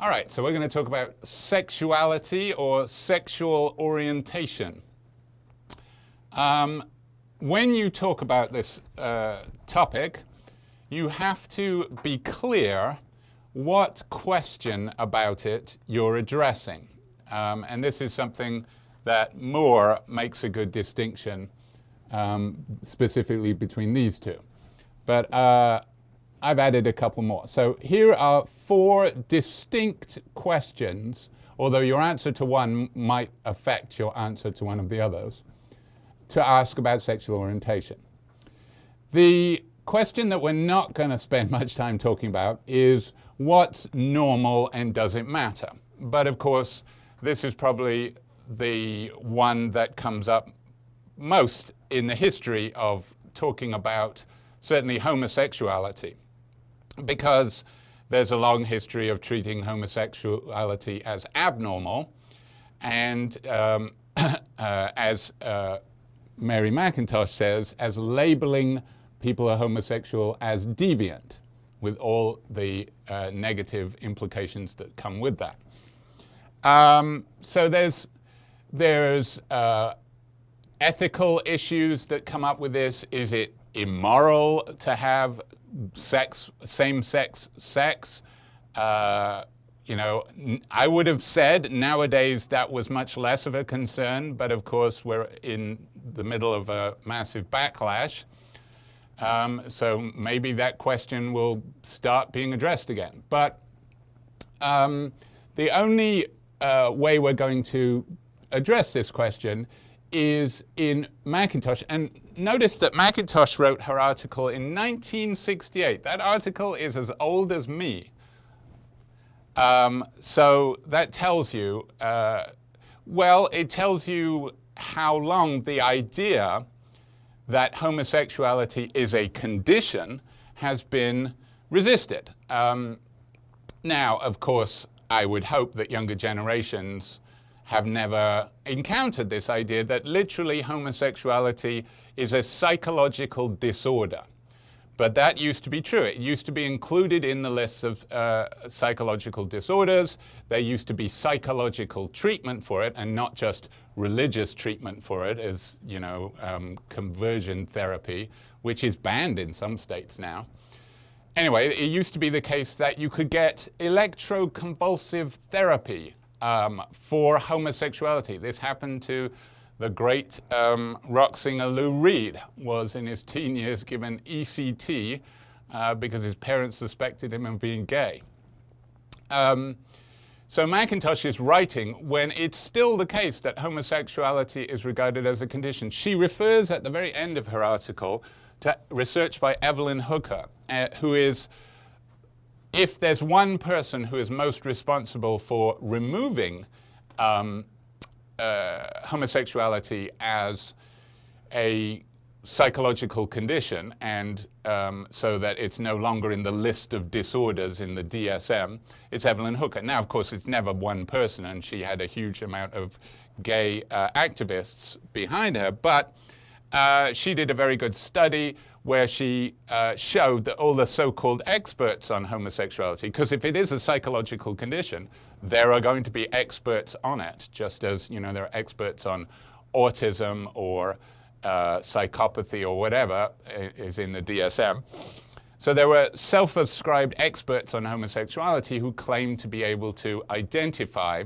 All right, so we're going to talk about sexuality or sexual orientation. When you talk about this topic, you have to be clear what question about it you're addressing. And this is something that Mohr makes a good distinction specifically between these two. But I've added a couple more. So here are 4 distinct questions, although your answer to one might affect your answer to one of the others, to ask about sexual orientation. The question that we're not going to spend much time talking about is what's normal and does it matter? But of course, this is probably the one that comes up most in the history of talking about certainly homosexuality, because there's a long history of treating homosexuality as abnormal, and as Mary McIntosh says, as labeling people who are homosexual as deviant, with all the negative implications that come with that. So there's ethical issues that come up with this. Is it immoral to have same-sex sex? You know, I would have said nowadays that was much less of a concern, but of course we're in the middle of a massive backlash. So maybe that question will start being addressed again. But the only way we're going to address this question is in MacIntosh. And notice that MacIntosh wrote her article in 1968. That article is as old as me. So that tells you, well, it tells you how long the idea that homosexuality is a condition has been resisted. Now, of course, I would hope that younger generations have never encountered this idea that literally homosexuality is a psychological disorder. But that used to be true. It used to be included in the lists of psychological disorders. There used to be psychological treatment for it, and not just religious treatment for it, as you know, conversion therapy, which is banned in some states now. Anyway, it used to be the case that you could get electroconvulsive therapy for homosexuality. This happened to the great rock singer Lou Reed. Was in his teen years given ECT because his parents suspected him of being gay. So MacIntosh is writing when it's still the case that homosexuality is regarded as a condition. She refers at the very end of her article to research by Evelyn Hooker, who is, if there's one person who is most responsible for removing homosexuality as a psychological condition, and so that it's no longer in the list of disorders in the DSM, it's Evelyn Hooker. Now, of course, it's never one person, and she had a huge amount of gay activists behind her, but she did a very good study where she showed that all the so-called experts on homosexuality, because if it is a psychological condition, there are going to be experts on it, just as you know there are experts on autism or psychopathy or whatever is in the DSM. So there were self-ascribed experts on homosexuality who claimed to be able to identify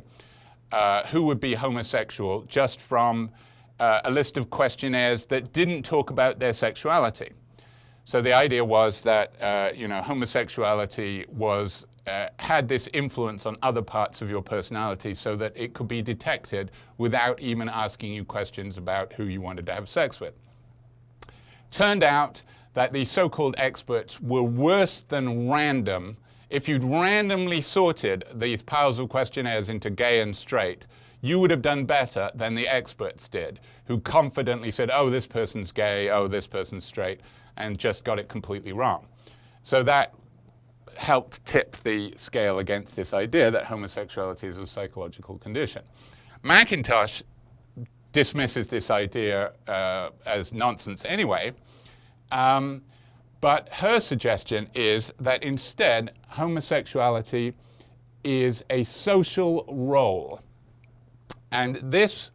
who would be homosexual just from a list of questionnaires that didn't talk about their sexuality. So the idea was that you know, homosexuality was had this influence on other parts of your personality so that it could be detected without even asking you questions about who you wanted to have sex with. Turned out that these so-called experts were worse than random. If you'd randomly sorted these piles of questionnaires into gay and straight, you would have done better than the experts did, who confidently said, oh, this person's gay, oh, this person's straight, and just got it completely wrong. So that helped tip the scale against this idea that homosexuality is a psychological condition. MacIntosh dismisses this idea as nonsense anyway, but her suggestion is that instead homosexuality is a social role. And this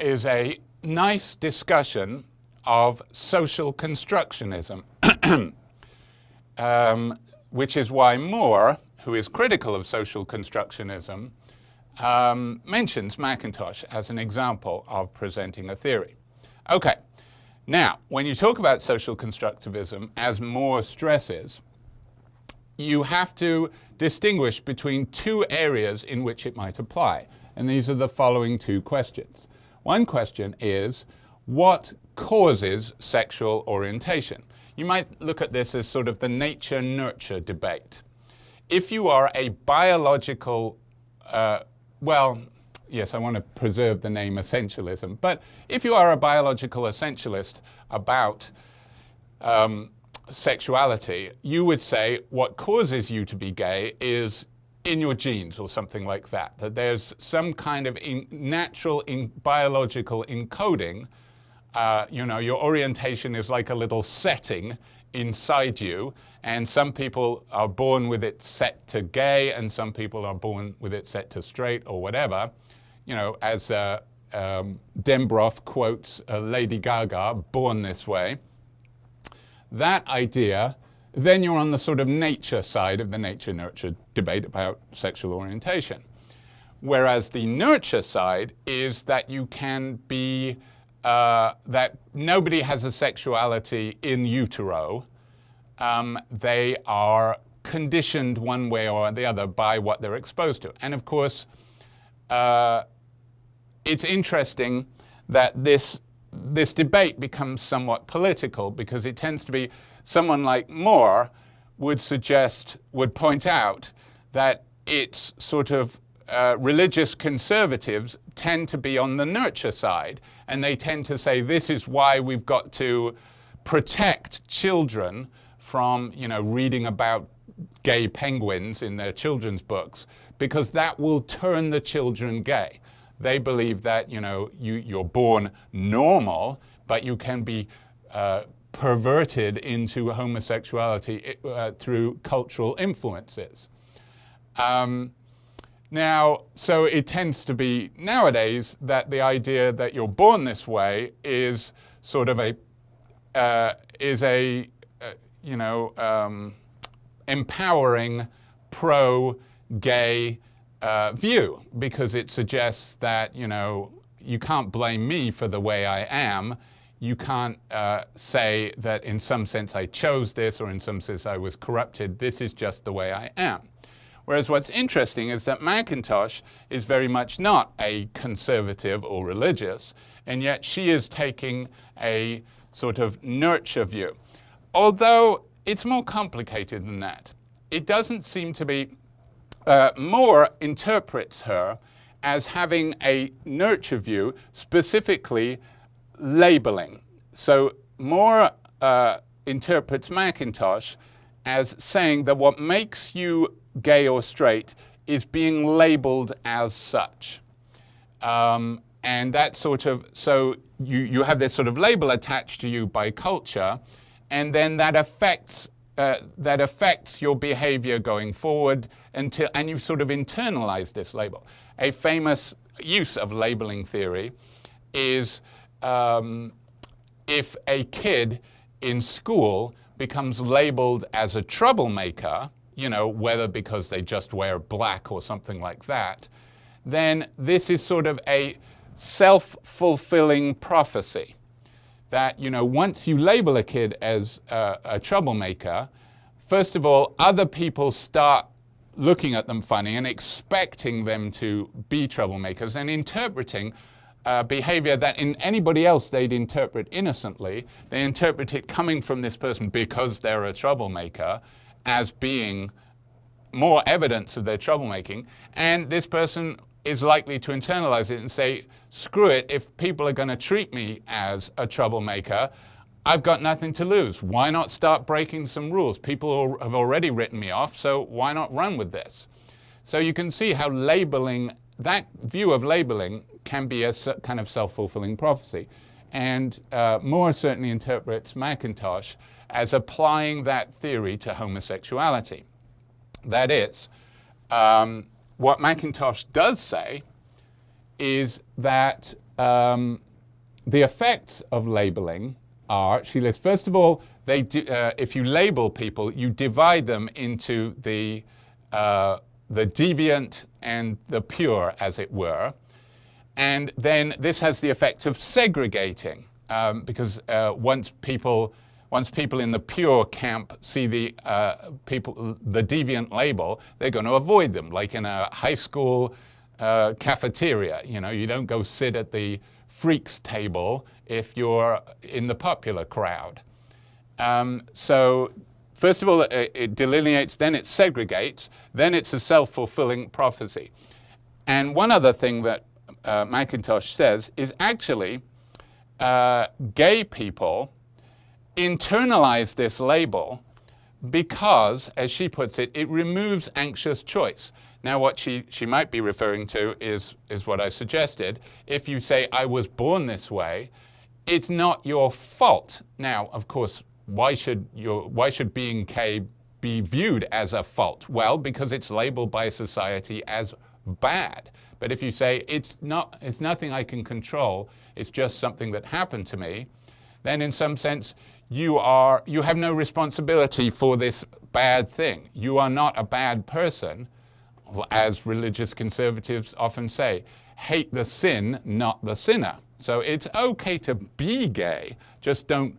is a nice discussion of social constructionism, which is why Mohr, who is critical of social constructionism, mentions McIntosh as an example of presenting a theory. Okay, now, when you talk about social constructivism, as Mohr stresses, you have to distinguish between two areas in which it might apply. And these are the following two questions. One question is, what causes sexual orientation? You might look at this as sort of the nature-nurture debate. If you are a biological, well, yes, I want to preserve the name essentialism, but if you are a biological essentialist about sexuality, you would say what causes you to be gay is in your genes or something like that, that there's some kind of natural biological encoding. You know, your orientation is like a little setting inside you, and some people are born with it set to gay, and some people are born with it set to straight or whatever. You know, as Dembroff quotes Lady Gaga, born this way. That idea, then you're on the sort of nature side of the nature-nurture debate about sexual orientation. Whereas the nurture side is that you can be, that nobody has a sexuality in utero. They are conditioned one way or the other by what they're exposed to. And of course, it's interesting that this debate becomes somewhat political, because it tends to be someone like Mohr would point out that it's sort of religious conservatives tend to be on the nurture side, and they tend to say this is why we've got to protect children from, you know, reading about gay penguins in their children's books, because that will turn the children gay. They believe that, you know, you're born normal, but you can be perverted into homosexuality through cultural influences. Now, so it tends to be nowadays that the idea that you're born this way is sort of empowering pro-gay view, because it suggests that, you know, you can't blame me for the way I am. You can't say that in some sense I chose this, or in some sense I was corrupted. This is just the way I am. Whereas what's interesting is that MacIntosh is very much not a conservative or religious, and yet she is taking a sort of nurture view. Although it's more complicated than that. It doesn't seem to be. Mohr interprets her as having a nurture view, specifically labeling. So Mohr interprets MacIntosh as saying that what makes you gay or straight is being labeled as such. And that sort of, so you have this sort of label attached to you by culture, and then that affects your behavior going forward and you've sort of internalized this label. A famous use of labeling theory is if a kid in school becomes labeled as a troublemaker, you know, whether because they just wear black or something like that, then this is sort of a self-fulfilling prophecy. That, you know, once you label a kid as a troublemaker, first of all, other people start looking at them funny and expecting them to be troublemakers and interpreting behavior that in anybody else they'd interpret innocently. They interpret it coming from this person because they're a troublemaker as being more evidence of their troublemaking, and this person is likely to internalize it and say, screw it, if people are going to treat me as a troublemaker, I've got nothing to lose. Why not start breaking some rules? People have already written me off, so why not run with this? So you can see how labeling, that view of labeling can be a kind of self-fulfilling prophecy. And Mohr certainly interprets MacIntosh as applying that theory to homosexuality. That is, what MacIntosh does say is that the effects of labeling are, she lists, first of all, if you label people, you divide them into the deviant and the pure, as it were. And then this has the effect of segregating, because once people in the pure camp see the deviant label, they're going to avoid them. Like in a high school cafeteria, you don't go sit at the freaks table if you're in the popular crowd. So first of all, it delineates, then it segregates, then it's a self-fulfilling prophecy. And one other thing that MacIntosh says is actually gay people internalize this label because, as she puts it, it removes anxious choice. Now, what she might be referring to is what I suggested. If you say, I was born this way, it's not your fault. Now, of course, why should being gay be viewed as a fault? Well, because it's labeled by society as bad. But if you say, it's nothing I can control, it's just something that happened to me, then in some sense, you have no responsibility for this bad thing. You are not a bad person, as religious conservatives often say. Hate the sin, not the sinner. So it's okay to be gay, just don't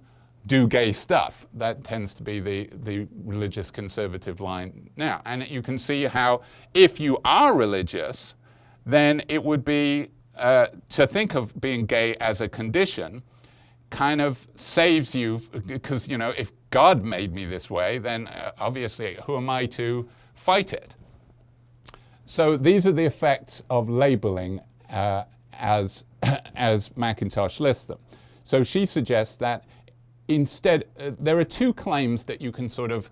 do gay stuff. That tends to be the religious conservative line now. And you can see how if you are religious, then it would be, to think of being gay as a condition kind of saves you, because, if God made me this way, then obviously who am I to fight it? So these are the effects of labeling as MacIntosh lists them. So she suggests that instead, there are two claims that you can sort of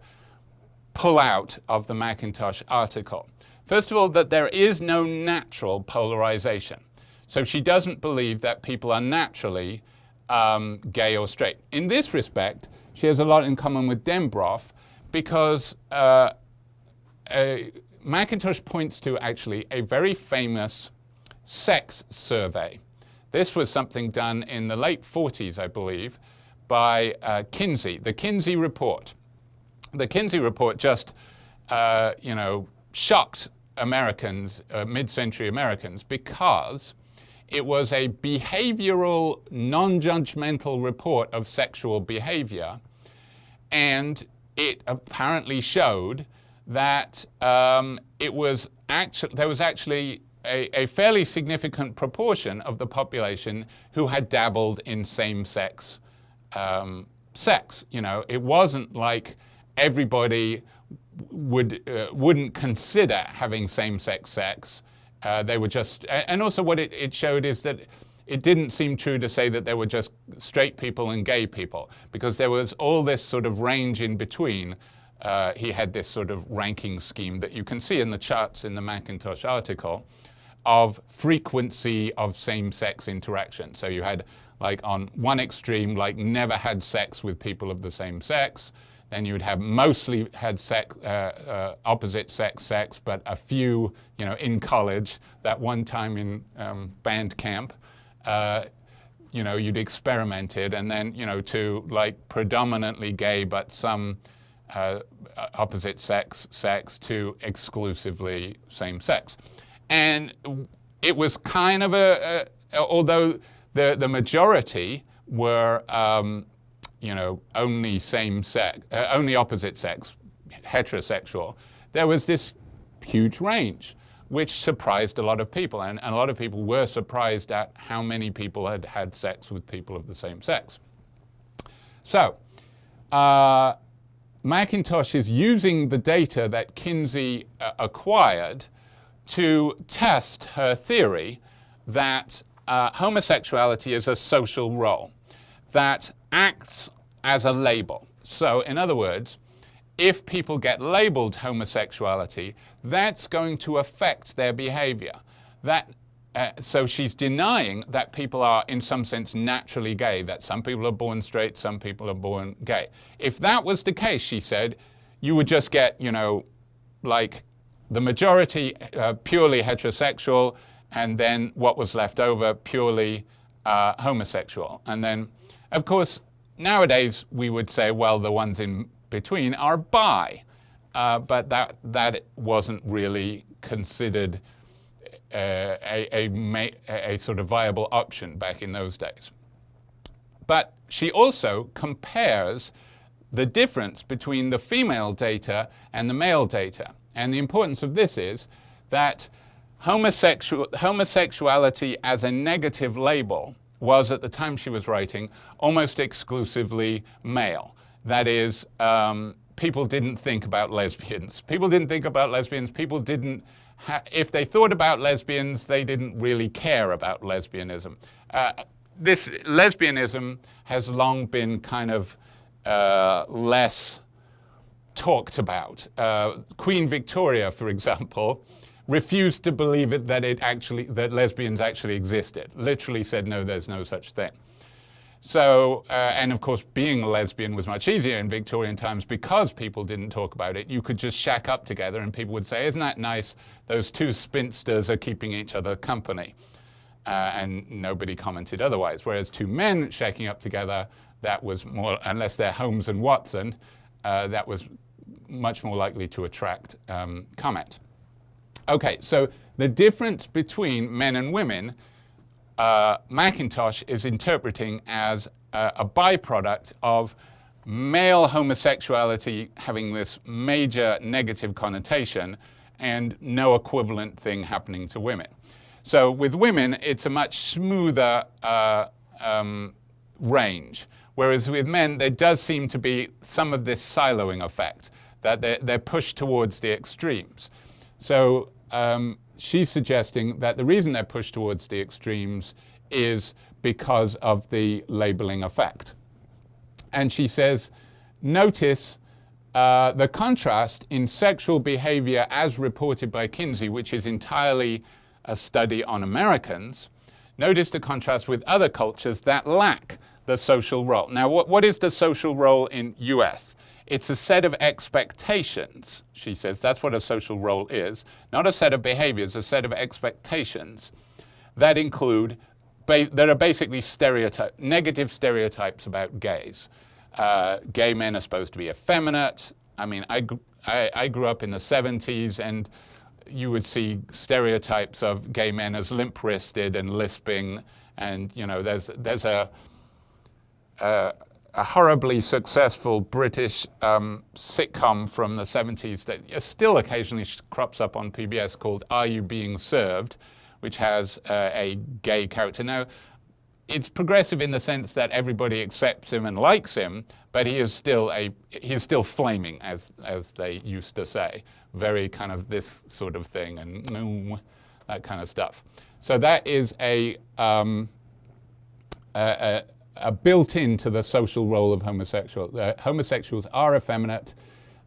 pull out of the MacIntosh article. First of all, that there is no natural polarization. So she doesn't believe that people are naturally gay or straight. In this respect, she has a lot in common with Dembroff, because MacIntosh points to actually a very famous sex survey. This was something done in the late 40s, I believe, by Kinsey, the Kinsey report. The Kinsey report just, shocked Americans, mid-century Americans, because it was a behavioral, non-judgmental report of sexual behavior, and it apparently showed that there was actually a fairly significant proportion of the population who had dabbled in same-sex sex. It wasn't like everybody wouldn't consider having same-sex sex. They were just, and also what it showed is that it didn't seem true to say that there were just straight people and gay people, because there was all this sort of range in between. He had this sort of ranking scheme that you can see in the charts in the MacIntosh article of frequency of same-sex interaction. So you had, like, on one extreme, like, never had sex with people of the same sex. Then you'd have mostly had sex, opposite sex, but a few, in college, that one time in band camp, you'd experimented, and then, to, like, predominantly gay, but some opposite sex to exclusively same sex. And it was kind of although the majority were, only same sex, only opposite sex, heterosexual, there was this huge range, which surprised a lot of people. And a lot of people were surprised at how many people had had sex with people of the same sex. So, MacIntosh is using the data that Kinsey acquired to test her theory that homosexuality is a social role that acts as a label. So, in other words, if people get labeled homosexuality, that's going to affect their behavior. So she's denying that people are, in some sense, naturally gay, that some people are born straight, some people are born gay. If that was the case, she said, you would just get, like the majority purely heterosexual, and then what was left over purely homosexual. And then, of course, nowadays we would say, well, the ones in between are bi, but that wasn't really considered a sort of viable option back in those days. But she also compares the difference between the female data and the male data. And the importance of this is that homosexuality as a negative label was, at the time she was writing, almost exclusively male. That is, people didn't think about lesbians. People didn't think about lesbians. People didn't, if they thought about lesbians, they didn't really care about lesbianism. This lesbianism has long been kind of less talked about. Queen Victoria, for example, refused to believe that lesbians actually existed. Literally said, no, there's no such thing. So, and of course, being a lesbian was much easier in Victorian times because people didn't talk about it. You could just shack up together and people would say, isn't that nice? Those two spinsters are keeping each other company. And nobody commented otherwise. Whereas two men shacking up together, that was more, unless they're Holmes and Watson, that was much more likely to attract comment. Okay, so the difference between men and women, McIntosh is interpreting as a byproduct of male homosexuality having this major negative connotation and no equivalent thing happening to women. So with women, it's a much smoother range, whereas with men, there does seem to be some of this siloing effect, that they're pushed towards the extremes. So she's suggesting that the reason they're pushed towards the extremes is because of the labeling effect. And she says, notice the contrast in sexual behavior as reported by Kinsey, which is entirely a study on Americans. Notice the contrast with other cultures that lack the social role. Now, what is the social role in US? It's a set of expectations, she says. That's what a social role is. Not a set of behaviors, a set of expectations that include, that are basically negative stereotypes about gays. Gay men are supposed to be effeminate. I mean, I grew up in the 70s, and you would see stereotypes of gay men as limp-wristed and lisping, and you know, there's a horribly successful British sitcom from the 70s that still occasionally crops up on PBS called Are You Being Served, which has a gay character. Now, it's progressive in the sense that everybody accepts him and likes him, but he is still flaming, as they used to say. Very kind of this sort of thing and that kind of stuff. So that is a built into the social role of homosexuals. Homosexuals are effeminate,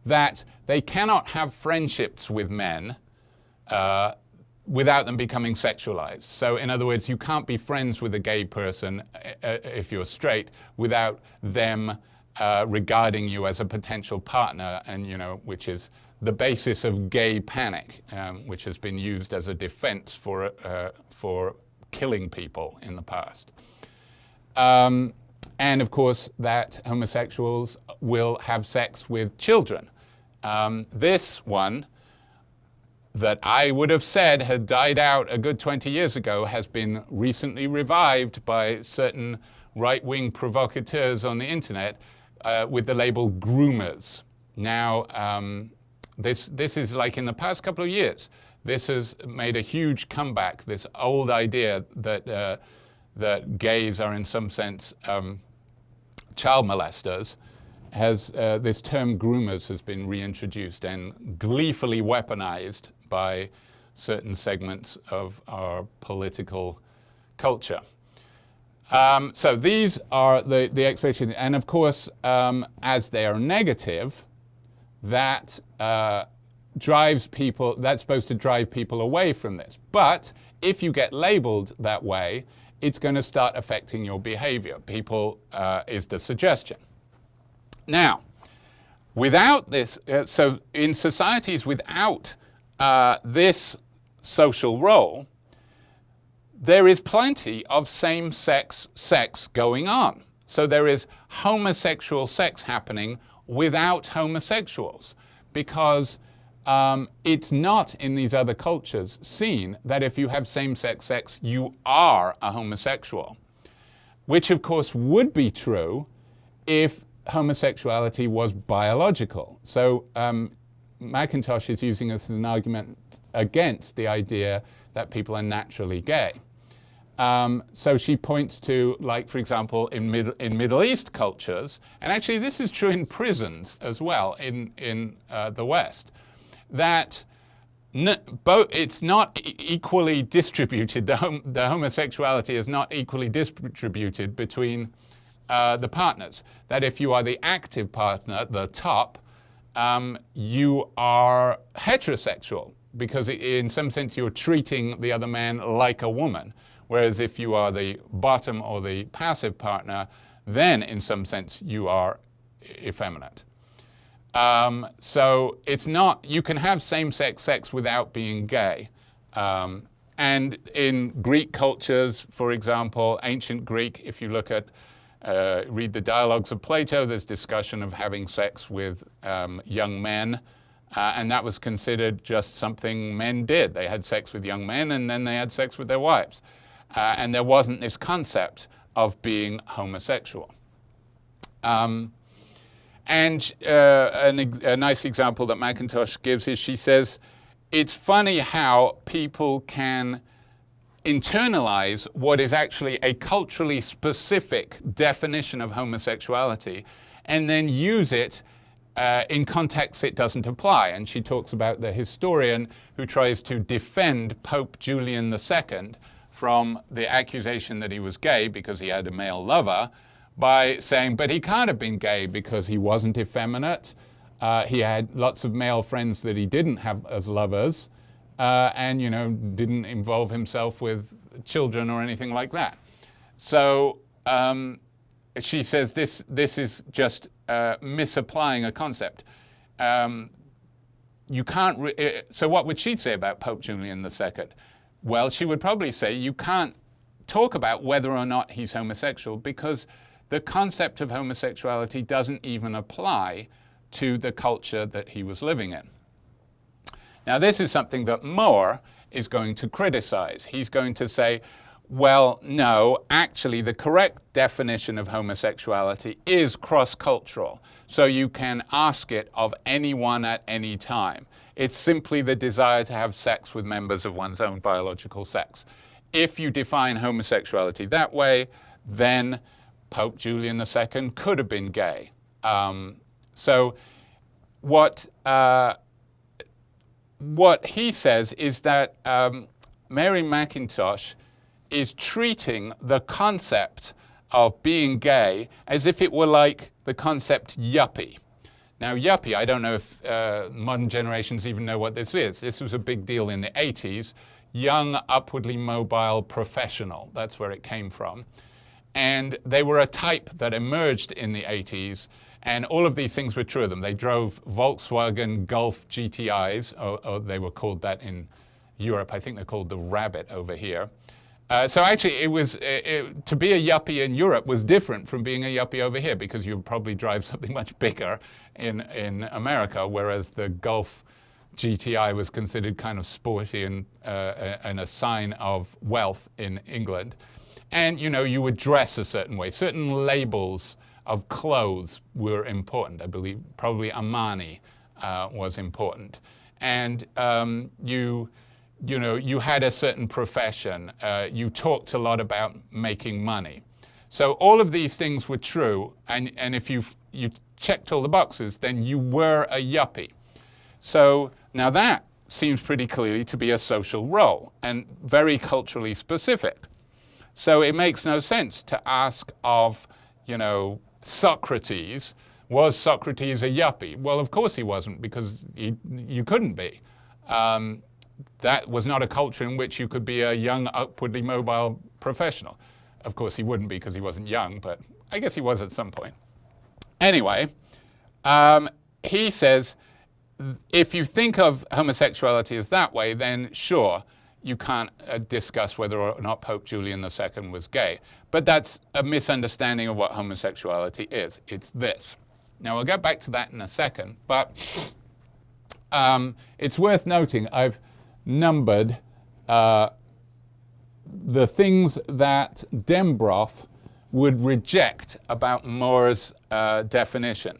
that they cannot have friendships with men without them becoming sexualized. So in other words, you can't be friends with a gay person if you're straight without them regarding you as a potential partner, and you know, which is the basis of gay panic, which has been used as a defense for killing people in the past. And of course, that homosexuals will have sex with children. This one, that I would have said had died out a good 20 years ago, has been recently revived by certain right-wing provocateurs on the internet with the label groomers. Now, this is like in the past couple of years, this has made a huge comeback, this old idea that that gays are in some sense child molesters. This term groomers has been reintroduced and gleefully weaponized by certain segments of our political culture. So these are the expectations, and of course, as they are negative, that drives people, that's supposed to drive people away from this. But if you get labeled that way, it's going to start affecting your behavior. People is the suggestion. Now, without this, so in societies without this social role, there is plenty of same-sex sex going on. So there is homosexual sex happening without homosexuals, because it's not in these other cultures seen that if you have same-sex sex, you are a homosexual, which of course would be true if homosexuality was biological. So McIntosh is using this as an argument against the idea that people are naturally gay. So she points to, like, for example, in Middle East cultures, and actually this is true in prisons as well in the West, that it's not equally distributed. The homosexuality is not equally distributed between the partners. That if you are the active partner, the top, you are heterosexual, because in some sense you're treating the other man like a woman. Whereas if you are the bottom or the passive partner, then in some sense you are effeminate. So it's not, you can have same-sex sex without being gay. And in Greek cultures, for example, ancient Greek, if you look at, read the dialogues of Plato, there's discussion of having sex with young men. And that was considered just something men did. They had sex with young men and then they had sex with their wives. And there wasn't this concept of being homosexual. A nice example that MacIntosh gives is, she says, it's funny how people can internalize what is actually a culturally specific definition of homosexuality and then use it in contexts it doesn't apply. And she talks about the historian who tries to defend Pope Julian II from the accusation that he was gay because he had a male lover, by saying, but he can't have been gay because he wasn't effeminate. He had lots of male friends that he didn't have as lovers, and didn't involve himself with children or anything like that. So she says this is just misapplying a concept. You can't. So what would she say about Pope Julian II? Well, she would probably say you can't talk about whether or not he's homosexual because the concept of homosexuality doesn't even apply to the culture that he was living in. Now, this is something that Mohr is going to criticize. He's going to say, well, no, actually the correct definition of homosexuality is cross-cultural. So you can ask it of anyone at any time. It's simply the desire to have sex with members of one's own biological sex. If you define homosexuality that way, then Pope Julian II could have been gay. So what he says is that Mary McIntosh is treating the concept of being gay as if it were like the concept yuppie. Now, yuppie, I don't know if modern generations even know what this is. This was a big deal in the 80s. Young, upwardly mobile professional, that's where it came from. And they were a type that emerged in the 80s, and all of these things were true of them. They drove Volkswagen Golf GTIs, or they were called that in Europe. I think they're called the Rabbit over here. So actually, to be a yuppie in Europe was different from being a yuppie over here, because you would probably drive something much bigger in America, whereas the Golf GTI was considered kind of sporty and a sign of wealth in England. And you would dress a certain way. Certain labels of clothes were important. I believe probably Armani was important. And you had a certain profession. You talked a lot about making money. So all of these things were true, and if you checked all the boxes, then you were a yuppie. So now that seems pretty clearly to be a social role and very culturally specific. So it makes no sense to ask of, Socrates, was Socrates a yuppie? Well, of course he wasn't, because you couldn't be. That was not a culture in which you could be a young, upwardly mobile professional. Of course, he wouldn't be because he wasn't young, but I guess he was at some point. Anyway, he says if you think of homosexuality as that way, then sure, you can't discuss whether or not Pope Julian II was gay. But that's a misunderstanding of what homosexuality is. It's this. Now, we'll get back to that in a second, but it's worth noting I've numbered the things that Dembroff would reject about Mohr's definition.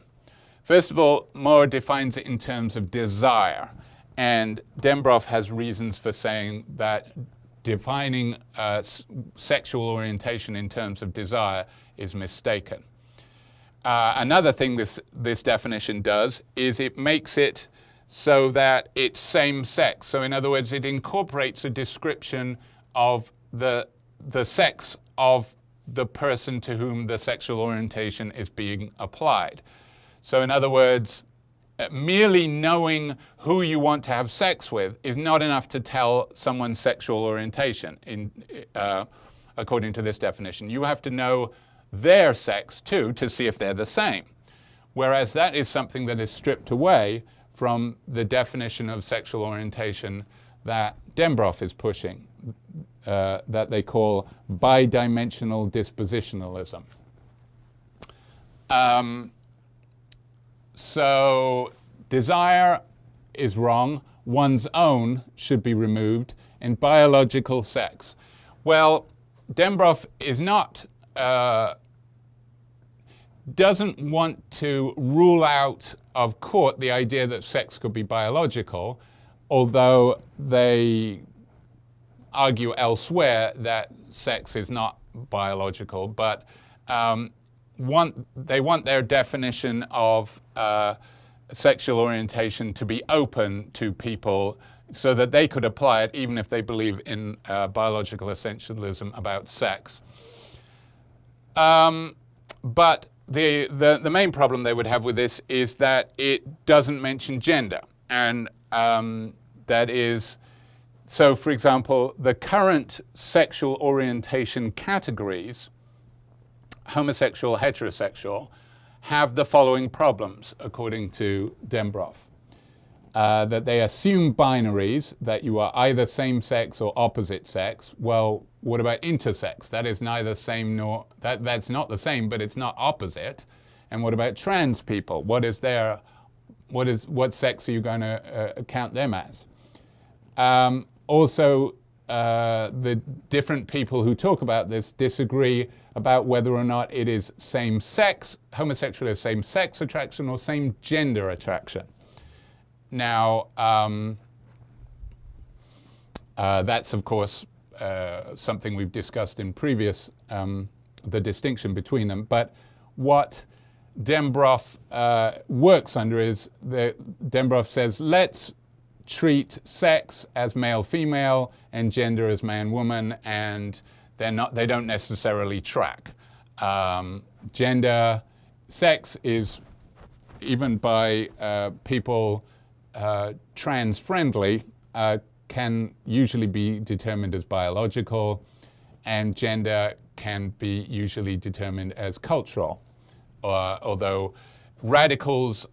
First of all, Mohr defines it in terms of desire, and Dembroff has reasons for saying that defining sexual orientation in terms of desire is mistaken. Another thing this definition does is it makes it so that it's same-sex. So in other words, it incorporates a description of the sex of the person to whom the sexual orientation is being applied. So in other words, merely knowing who you want to have sex with is not enough to tell someone's sexual orientation, according to this definition. You have to know their sex too to see if they're the same. Whereas that is something that is stripped away from the definition of sexual orientation that Dembroff is pushing, that they call bidimensional dispositionalism. So desire is wrong, one's own should be removed, and biological sex. Well, Dembroff is not, doesn't want to rule out of court the idea that sex could be biological, although they argue elsewhere that sex is not biological, but they want their definition of sexual orientation to be open to people so that they could apply it even if they believe in biological essentialism about sex. But the main problem they would have with this is that it doesn't mention gender. And that is, so for example, the current sexual orientation categories, homosexual, heterosexual, have the following problems, according to Dembroff. That they assume binaries, that you are either same-sex or opposite sex. Well, what about intersex? That is neither same nor, that's not the same, but it's not opposite. And what about trans people? What sex are you going to count them as? Also, the different people who talk about this disagree about whether or not it is same-sex, homosexual is same-sex attraction or same-gender attraction. Now, that's, of course, something we've discussed in previous, the distinction between them. But what Dembroff works under is, Dembroff says, let's treat sex as male-female and gender as man-woman, and they don't necessarily track. Gender, sex is, even by people trans-friendly, can usually be determined as biological, and gender can be usually determined as cultural. Although radicals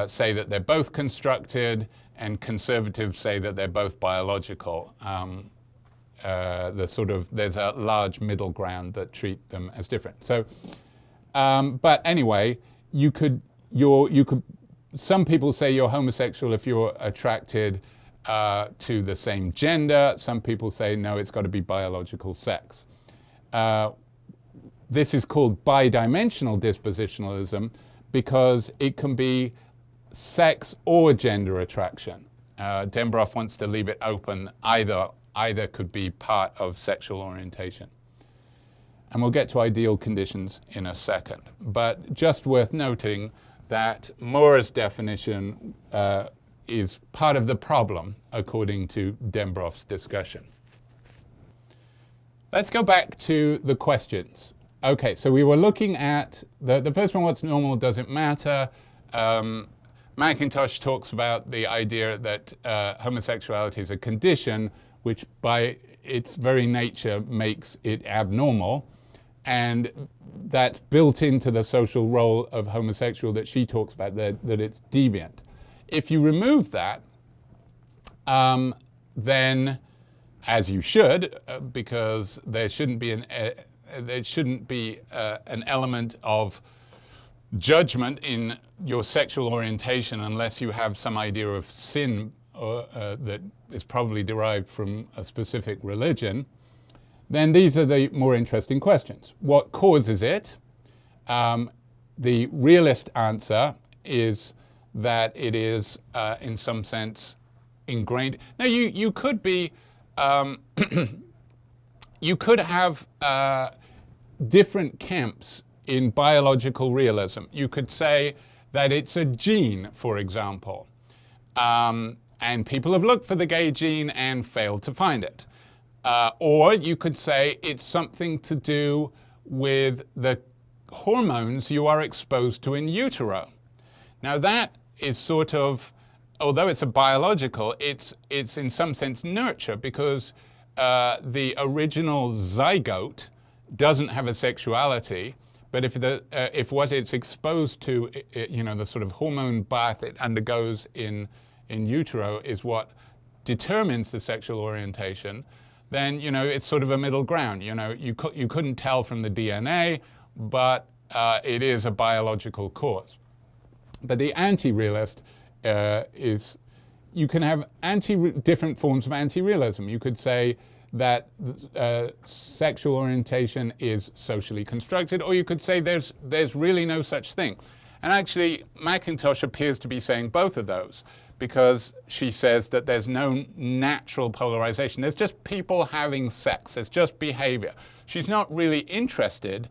say that they're both constructed, and conservatives say that they're both biological. There's a large middle ground that treat them as different. So, but anyway, some people say you're homosexual if you're attracted to the same gender. Some people say, no, it's got to be biological sex. This is called bidimensional dispositionalism because it can be sex or gender attraction. Dembroff wants to leave it open. Either could be part of sexual orientation. And we'll get to ideal conditions in a second. But just worth noting that Mohr's definition is part of the problem, according to Dembroff's discussion. Let's go back to the questions. Okay, so we were looking at the first one, what's normal, does it matter? MacIntosh talks about the idea that homosexuality is a condition which by its very nature makes it abnormal, and that's built into the social role of homosexual that she talks about, that it's deviant. If you remove that, then, as you should, because there shouldn't be an element of judgment in your sexual orientation unless you have some idea of sin that is probably derived from a specific religion, then these are the more interesting questions. What causes it? The realist answer is that it is, in some sense, ingrained. Now, you could be, you could have different camps in biological realism. You could say that it's a gene, for example, and people have looked for the gay gene and failed to find it. Or you could say it's something to do with the hormones you are exposed to in utero. Now that is sort of, although it's a biological, it's in some sense nurture, because the original zygote doesn't have a sexuality, but if what it's exposed to, the sort of hormone bath it undergoes in utero is what determines the sexual orientation, then it's sort of a middle ground. You couldn't tell from the DNA, but it is a biological cause. But the anti-realist is, you can have different forms of anti-realism. You could say that sexual orientation is socially constructed, or you could say there's really no such thing. And actually, MacIntosh appears to be saying both of those, because she says that there's no natural polarization. There's just people having sex. There's just behavior. She's not really interested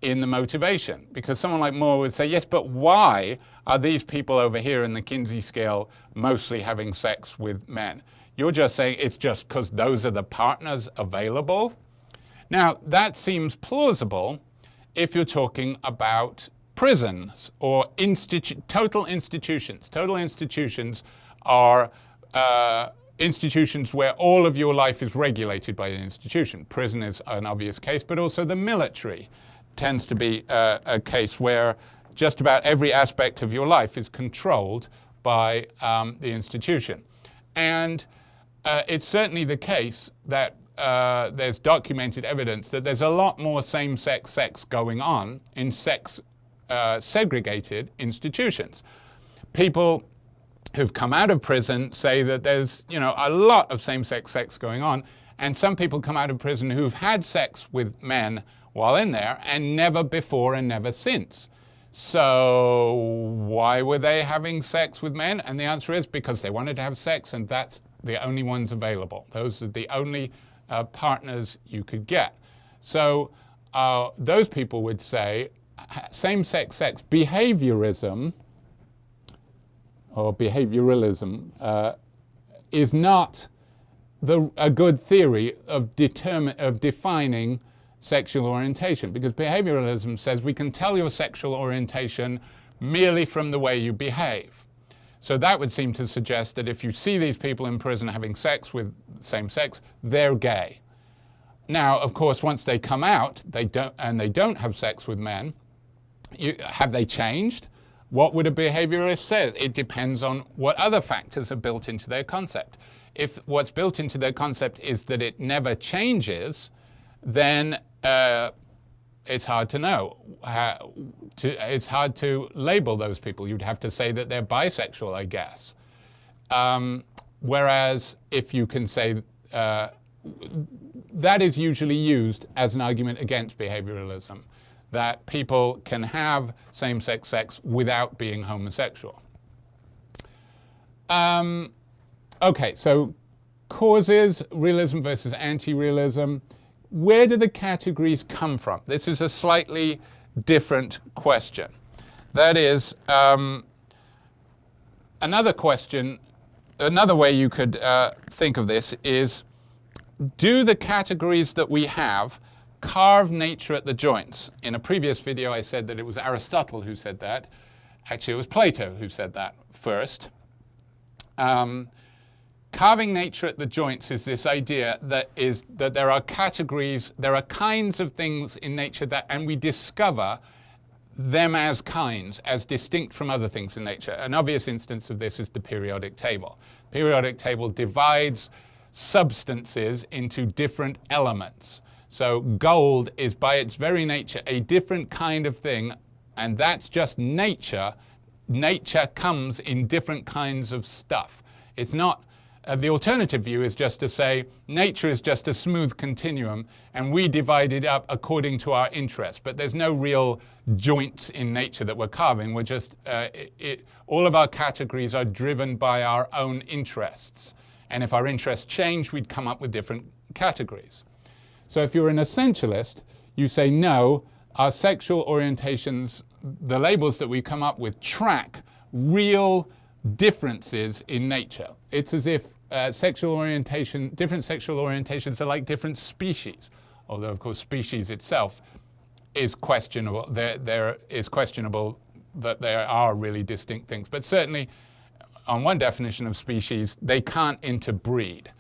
in the motivation, because someone like Mohr would say, yes, but why are these people over here in the Kinsey scale mostly having sex with men? You're just saying it's just because those are the partners available. Now, that seems plausible if you're talking about prisons or total institutions. Total institutions are institutions where all of your life is regulated by the institution. Prison is an obvious case, but also the military tends to be a case where just about every aspect of your life is controlled by the institution. And it's certainly the case that there's documented evidence that there's a lot more same-sex sex going on in segregated institutions. People who've come out of prison say that there's a lot of same-sex sex going on, and some people come out of prison who've had sex with men while in there and never before and never since. So why were they having sex with men? And the answer is because they wanted to have sex, and that's the only ones available. Those are the only partners you could get. So those people would say same-sex sex, behaviorism or behavioralism is not a good theory of defining sexual orientation, because behavioralism says we can tell your sexual orientation merely from the way you behave. So that would seem to suggest that if you see these people in prison having sex with same sex, they're gay. Now, of course, once they come out, they don't have sex with men. Have they changed? What would a behaviorist say? It depends on what other factors are built into their concept. If what's built into their concept is that it never changes, then it's hard to know. It's hard to label those people. You'd have to say that they're bisexual, I guess. Whereas if you can say, that is usually used as an argument against behavioralism, that people can have same-sex sex without being homosexual. Okay, so causes, realism versus anti-realism. Where do the categories come from? This is a slightly different question. That is, another question, another way you could think of this is, do the categories that we have carve nature at the joints? In a previous video I said that it was Aristotle who said that. Actually, it was Plato who said that first. Carving nature at the joints is this idea that there are categories, there are kinds of things in nature that, and we discover them as kinds, as distinct from other things in nature. An obvious instance of this is the periodic table. Periodic table divides substances into different elements. So gold is by its very nature a different kind of thing, and that's just nature. Nature comes in different kinds of stuff. It's not, the alternative view is just to say nature is just a smooth continuum and we divide it up according to our interests. But there's no real joints in nature that we're carving. We're just, all of our categories are driven by our own interests. And if our interests change, we'd come up with different categories. So if you're an essentialist, you say, no, our sexual orientations, the labels that we come up with, track real differences in nature. It's as if different sexual orientations are like different species, although of course species itself is questionable. There is questionable that there are really distinct things. But certainly, on one definition of species, they can't interbreed.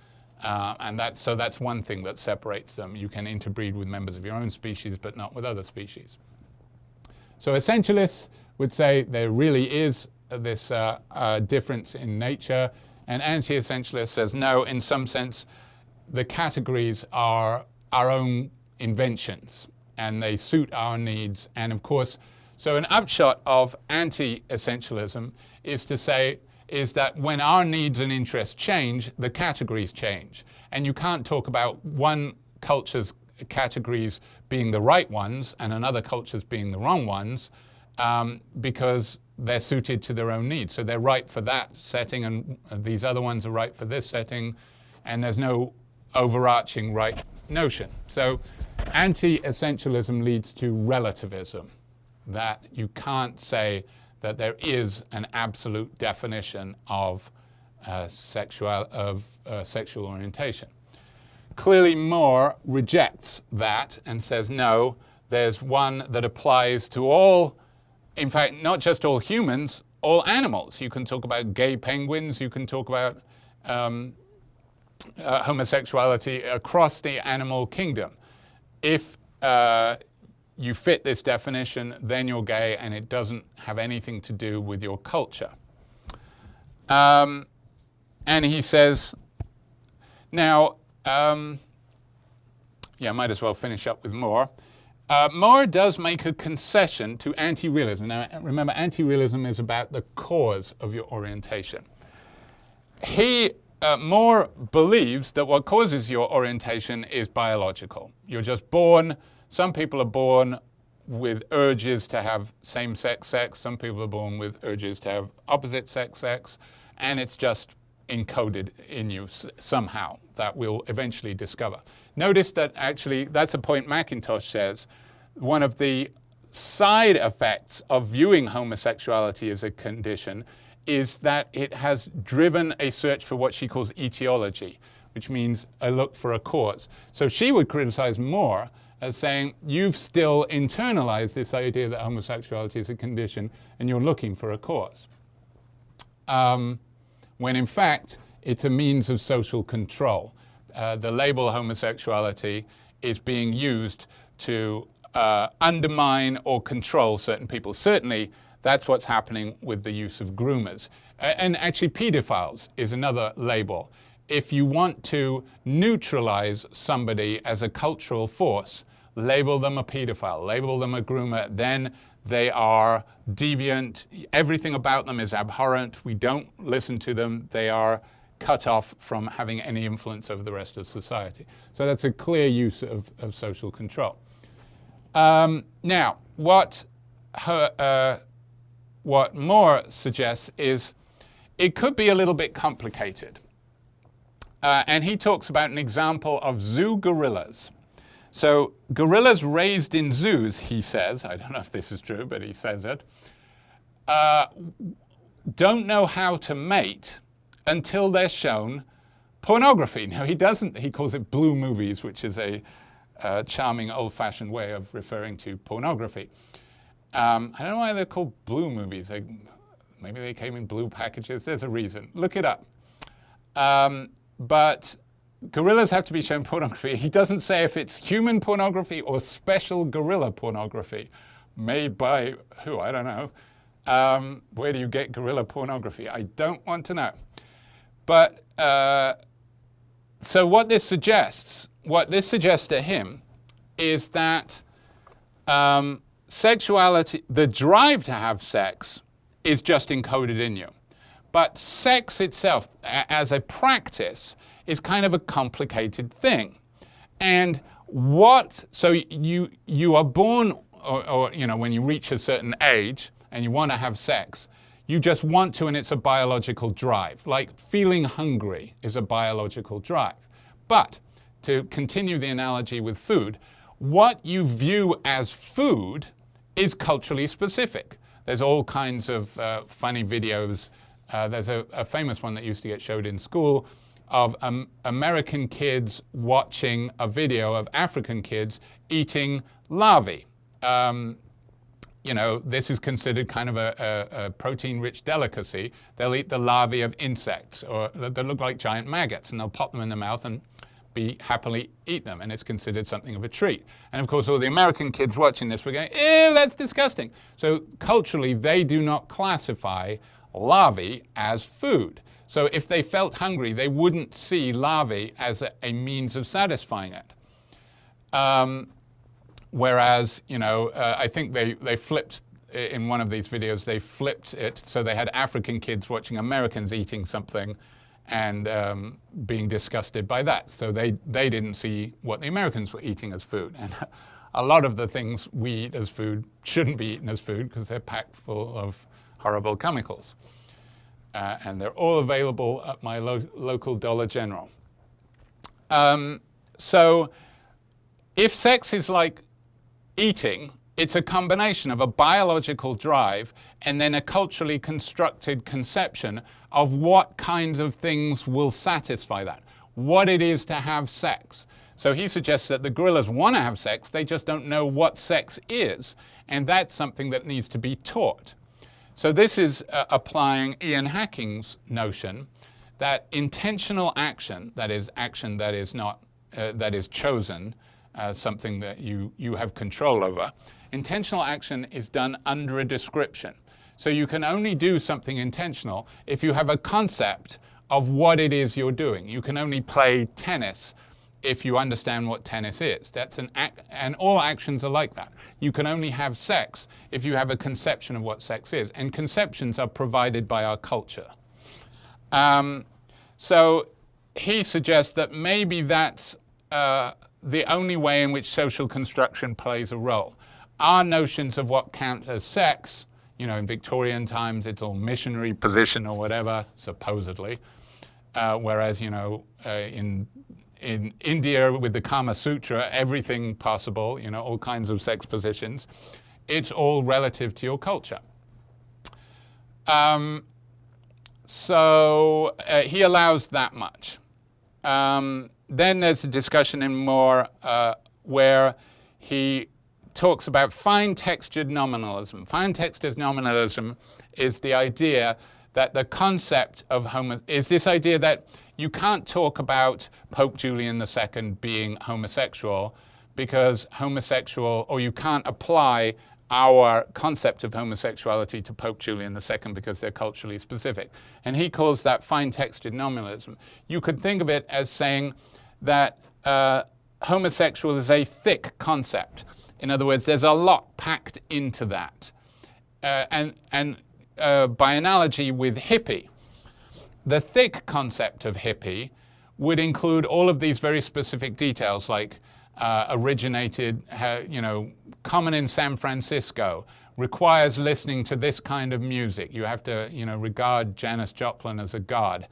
And that's one thing that separates them. You can interbreed with members of your own species, but not with other species. So essentialists would say there really is this difference in nature, and anti-essentialist says no, in some sense the categories are our own inventions and they suit our needs. And of course, so an upshot of anti-essentialism is to say is that when our needs and interests change, the categories change. And you can't talk about one culture's categories being the right ones and another culture's being the wrong ones, because they're suited to their own needs. So they're right for that setting, and these other ones are right for this setting, and there's no overarching right notion. So anti-essentialism leads to relativism, that you can't say that there is an absolute definition of sexual orientation. Clearly, Mohr rejects that and says, no, there's one that applies to all, in fact, not just all humans, all animals. You can talk about gay penguins, you can talk about homosexuality across the animal kingdom. If you fit this definition, then you're gay, and it doesn't have anything to do with your culture. And he says, now, yeah, I might as well finish up with Mohr. Mohr does make a concession to anti-realism. Now, remember, anti-realism is about the cause of your orientation. Mohr believes that what causes your orientation is biological. You're just born. Some people are born with urges to have same-sex sex. Some people are born with urges to have opposite-sex sex. And it's just encoded in you somehow that we'll eventually discover. Notice that actually, that's a point MacIntosh says, one of the side effects of viewing homosexuality as a condition is that it has driven a search for what she calls etiology, which means a look for a cause. So she would criticize Mohr as saying, you've still internalized this idea that homosexuality is a condition and you're looking for a cause. When in fact, it's a means of social control. The label homosexuality is being used to undermine or control certain people. Certainly, that's what's happening with the use of groomers. And actually, pedophiles is another label. If you want to neutralize somebody as a cultural force, label them a pedophile, label them a groomer, then they are deviant. Everything about them is abhorrent. We don't listen to them. They are cut off from having any influence over the rest of society. So that's a clear use of social control. Now, what Mohr suggests is it could be a little bit complicated. And he talks about an example of zoo gorillas. So gorillas raised in zoos, he says, I don't know if this is true, but he says it, don't know how to mate until they're shown pornography. Now, he doesn't, he calls it blue movies, which is a charming old-fashioned way of referring to pornography. I don't know why they're called blue movies. Maybe they came in blue packages. There's a reason. Look it up. But gorillas have to be shown pornography. He doesn't say if it's human pornography or special gorilla pornography. made by who? I don't know. Where do you get gorilla pornography? I don't want to know. But so what this suggests to him is that sexuality, the drive to have sex, is just encoded in you. But sex itself, as a practice, is kind of a complicated thing. And so you are born, or when you reach a certain age and you want to have sex, you just want to, and it's a biological drive. Like feeling hungry is a biological drive. But to continue the analogy with food, what you view as food is culturally specific. There's all kinds of funny videos. There's a famous one that used to get showed in school of American kids watching a video of African kids eating larvae. This is considered kind of a protein-rich delicacy. They'll eat the larvae of insects, or they look like giant maggots, and they'll pop them in their mouth and happily eat them, and it's considered something of a treat. And of course, all the American kids watching this were going, ew, that's disgusting. So culturally, they do not classify larvae as food. So if they felt hungry, they wouldn't see larvae as a means of satisfying it. Whereas, I think they flipped, in one of these videos, they flipped it so they had African kids watching Americans eating something and being disgusted by that. So they didn't see what the Americans were eating as food. And a lot of the things we eat as food shouldn't be eaten as food because they're packed full of horrible chemicals. And they're all available at my local Dollar General. So if sex is like eating, it's a combination of a biological drive and then a culturally constructed conception of what kinds of things will satisfy that, what it is to have sex. So he suggests that the gorillas want to have sex, they just don't know what sex is, and that's something that needs to be taught. So this is applying Ian Hacking's notion that intentional action, that is action that is not that is chosen, something that you have control over, intentional action is done under a description. So you can only do something intentional if you have a concept of what it is you're doing. You can only play tennis if you understand what tennis is. That's and all actions are like that. You can only have sex if you have a conception of what sex is. And conceptions are provided by our culture. So he suggests that maybe that's the only way in which social construction plays a role. Our notions of what count as sex, in Victorian times, it's all missionary position or whatever, supposedly. Whereas, in India with the Kama Sutra, everything possible, all kinds of sex positions, it's all relative to your culture. So he allows that much. Then there's a discussion in Mohr where he talks about fine-textured nominalism. Fine-textured nominalism is the idea that the concept of is this idea that you can't talk about Pope Julian II being homosexual because homosexual, or you can't apply our concept of homosexuality to Pope Julian II because they're culturally specific. And he calls that fine-textured nominalism. You could think of it as saying that homosexual is a thick concept. In other words, there's a lot packed into that. And by analogy with hippie, the thick concept of hippie would include all of these very specific details like originated, common in San Francisco, requires listening to this kind of music. You have to, regard Janis Joplin as a god.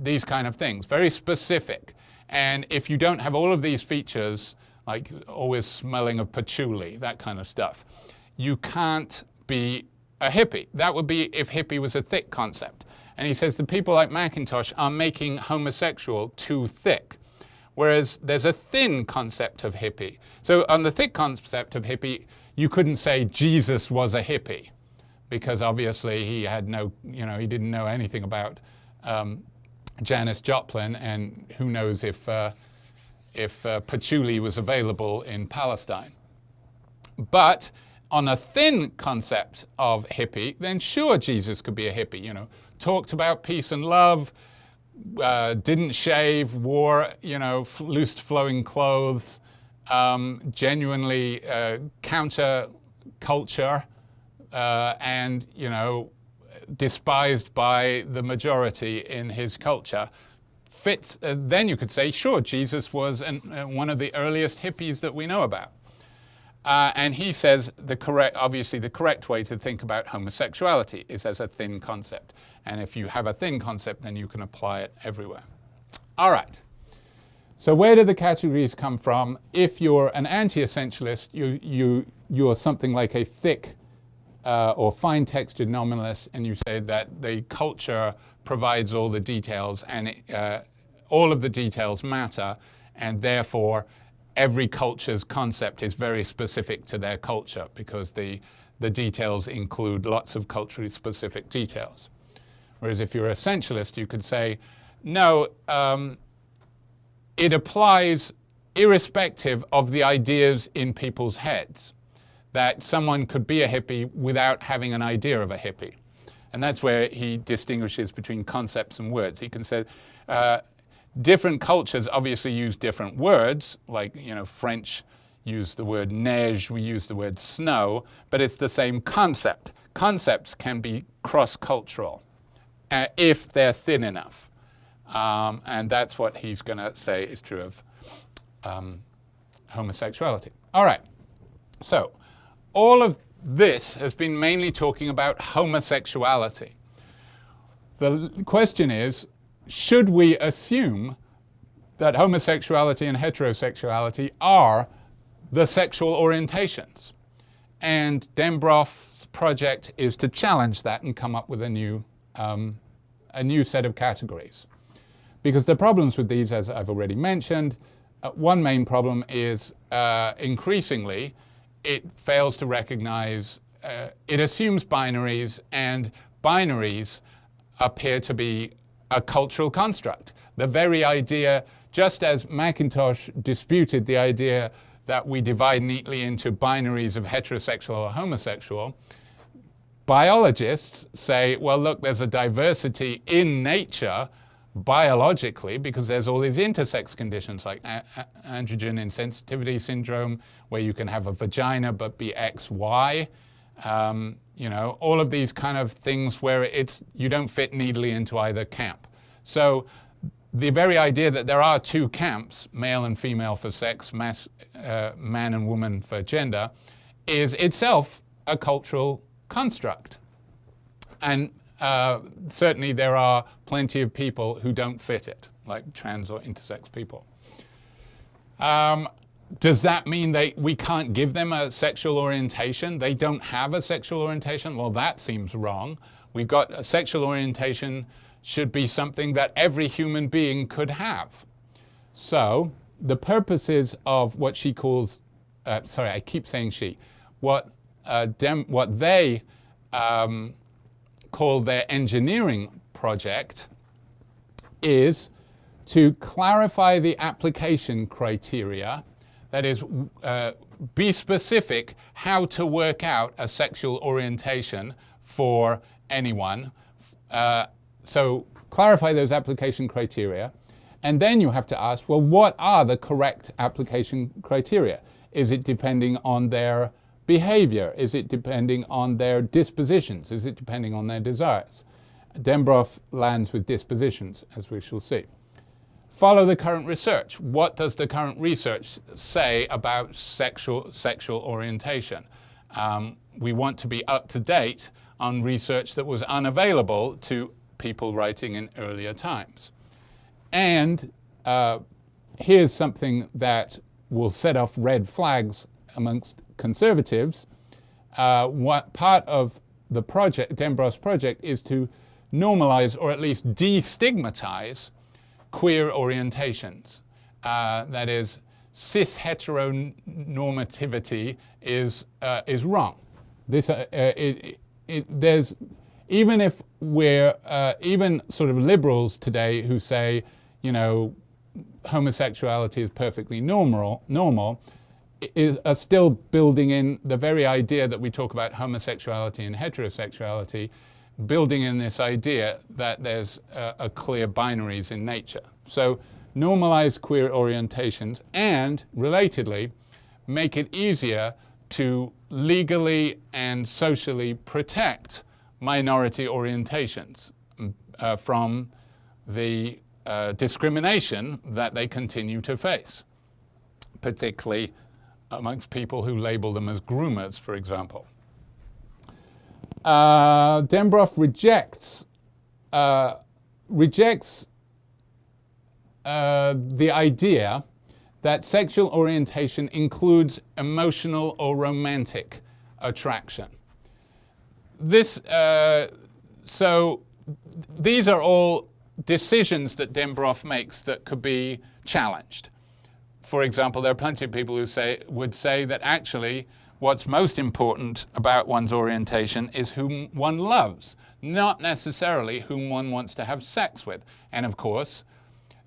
These kind of things, very specific. And if you don't have all of these features, like always smelling of patchouli, that kind of stuff, you can't be a hippie. That would be if hippie was a thick concept. And he says the people like McIntosh are making homosexual too thick. Whereas there's a thin concept of hippie. So on the thick concept of hippie, you couldn't say Jesus was a hippie, because obviously he had no, he didn't know anything about Janis Joplin, and who knows if patchouli was available in Palestine. But on a thin concept of hippie, then sure, Jesus could be a hippie. You know, talked about peace and love, didn't shave, wore, you know, loose flowing clothes, genuinely counter culture, and, you know, despised by the majority in his culture. Fits. Then you could say, sure, Jesus was one of the earliest hippies that we know about. And he says obviously the correct way to think about homosexuality is as a thin concept. And if you have a thin concept, then you can apply it everywhere. All right. So where do the categories come from? If you're an anti-essentialist, you're something like a thick or fine-textured nominalist, and you say that the culture provides all the details, and all of the details matter, and therefore every culture's concept is very specific to their culture because the details include lots of culturally specific details. Whereas if you're an essentialist, you could say, no, it applies irrespective of the ideas in people's heads, that someone could be a hippie without having an idea of a hippie. And that's where he distinguishes between concepts and words. He can say, different cultures obviously use different words, like, you know, French use the word neige, we use the word snow, but it's the same concept. Concepts can be cross-cultural if they're thin enough. And that's what he's going to say is true of homosexuality. All right, so all of this has been mainly talking about homosexuality. The question is, should we assume that homosexuality and heterosexuality are the sexual orientations? And Dembroff's project is to challenge that and come up with a new set of categories. Because the problems with these, as I've already mentioned, one main problem is increasingly it fails to recognize, it assumes binaries, and binaries appear to be a cultural construct. The very idea, just as McIntosh disputed the idea that we divide neatly into binaries of heterosexual or homosexual, biologists say, well, look, there's a diversity in nature biologically because there's all these intersex conditions like androgen insensitivity syndrome, where you can have a vagina but be XY. You know, all of these kind of things where you don't fit neatly into either camp. So the very idea that there are two camps, male and female for sex, man and woman for gender, is itself a cultural construct. And certainly there are plenty of people who don't fit it, like trans or intersex people. Does that mean we can't give them a sexual orientation? They don't have a sexual orientation? Well, that seems wrong. We've got a sexual orientation should be something that every human being could have. So the purposes of what she calls, sorry, I keep saying she, what they call their engineering project is to clarify the application criteria. That is, be specific how to work out a sexual orientation for anyone. So clarify those application criteria. And then you have to ask, well, what are the correct application criteria? Is it depending on their behavior? Is it depending on their dispositions? Is it depending on their desires? Dembroff lands with dispositions, as we shall see. Follow the current research. What does the current research say about sexual orientation? We want to be up to date on research that was unavailable to people writing in earlier times. And here's something that will set off red flags amongst conservatives. What part of the project, Dembroff's project, is to normalize or at least destigmatize queer orientations. That is, cis heteronormativity is wrong. This there's even if we're even sort of liberals today who say, you know, homosexuality is perfectly normal, are still building in the very idea that we talk about homosexuality and heterosexuality, building in this idea that there's a clear binaries in nature. So normalize queer orientations and, relatedly, make it easier to legally and socially protect minority orientations from the discrimination that they continue to face, particularly amongst people who label them as groomers, for example. Dembroff rejects the idea that sexual orientation includes emotional or romantic attraction. So these are all decisions that Dembroff makes that could be challenged. For example, there are plenty of people who would say that actually what's most important about one's orientation is whom one loves, not necessarily whom one wants to have sex with. And of course,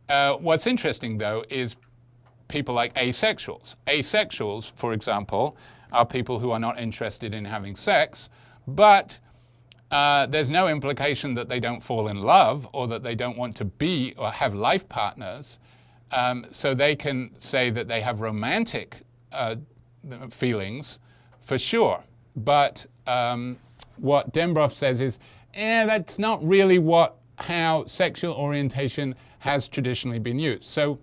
what's interesting though is people like asexuals. Asexuals, for example, are people who are not interested in having sex, but there's no implication that they don't fall in love or that they don't want to be or have life partners. So they can say that they have romantic feelings for sure. But what Dembroff says is, that's not really how sexual orientation has traditionally been used. So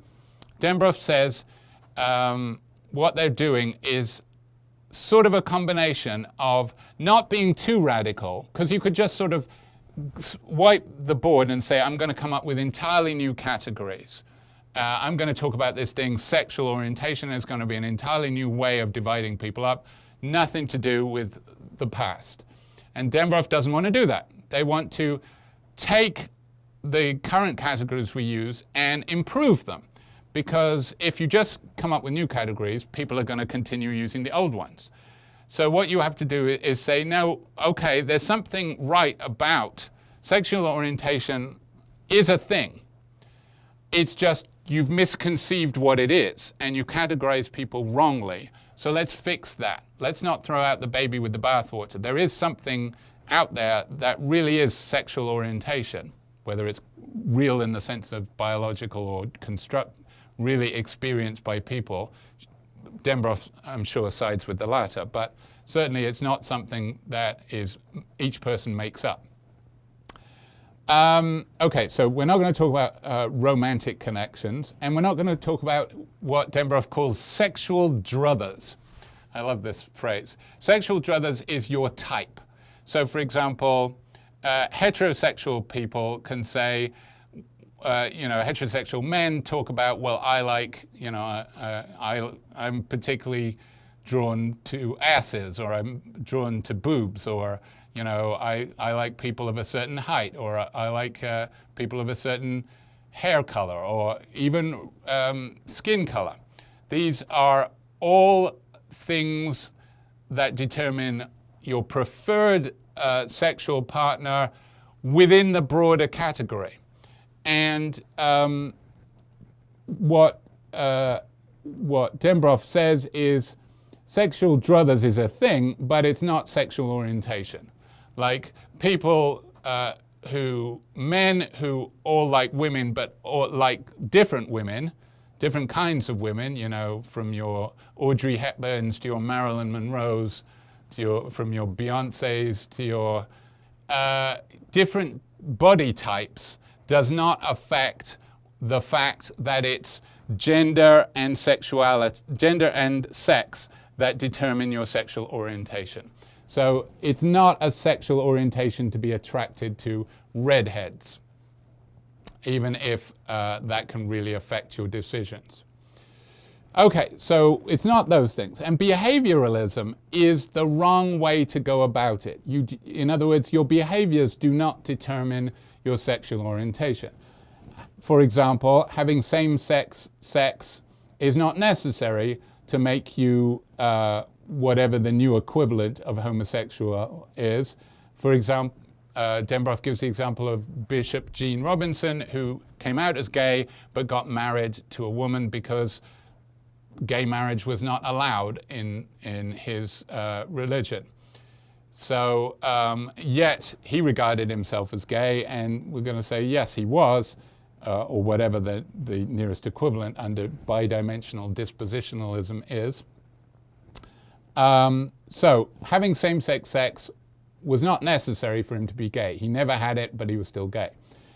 Dembroff says what they're doing is sort of a combination of not being too radical, because you could just sort of wipe the board and say, I'm going to come up with entirely new categories. I'm going to talk about this thing, sexual orientation. It's going to be an entirely new way of dividing people up, nothing to do with the past. And Dembroff doesn't want to do that. They want to take the current categories we use and improve them. Because if you just come up with new categories, people are going to continue using the old ones. So what you have to do is say, no, okay, there's something right about sexual orientation is a thing. It's just you've misconceived what it is, and you categorize people wrongly. So let's fix that. Let's not throw out the baby with the bathwater. There is something out there that really is sexual orientation, whether it's real in the sense of biological or really experienced by people. Dembroff, I'm sure, sides with the latter, but certainly it's not something that each person makes up. Okay, so we're not going to talk about romantic connections, and we're not going to talk about what Dembroff calls sexual druthers. I love this phrase. Sexual druthers is your type. So, for example, heterosexual people can say, heterosexual men talk about, well, I like, I'm particularly drawn to asses, or I'm drawn to boobs, or, I like people of a certain height, or I like people of a certain hair color, or even skin color. These are all things that determine your preferred sexual partner within the broader category. And what Dembroff says is sexual druthers is a thing, but it's not sexual orientation. Like people men who all like women, but all like different women, different kinds of women, from your Audrey Hepburns to your Marilyn Monroes, from your Beyoncés to your different body types, does not affect the fact that it's gender and sexuality, gender and sex that determine your sexual orientation. So it's not a sexual orientation to be attracted to redheads, even if that can really affect your decisions. Okay, so it's not those things. And behavioralism is the wrong way to go about it. In other words, your behaviors do not determine your sexual orientation. For example, having same-sex sex is not necessary to make you whatever the new equivalent of homosexual is. For example, Dembroff gives the example of Bishop Gene Robinson, who came out as gay but got married to a woman because gay marriage was not allowed in his religion. So yet he regarded himself as gay, and we're going to say yes, he was, or whatever the nearest equivalent under bidimensional dispositionalism is. So having same-sex sex was not necessary for him to be gay. He never had it, but he was still gay.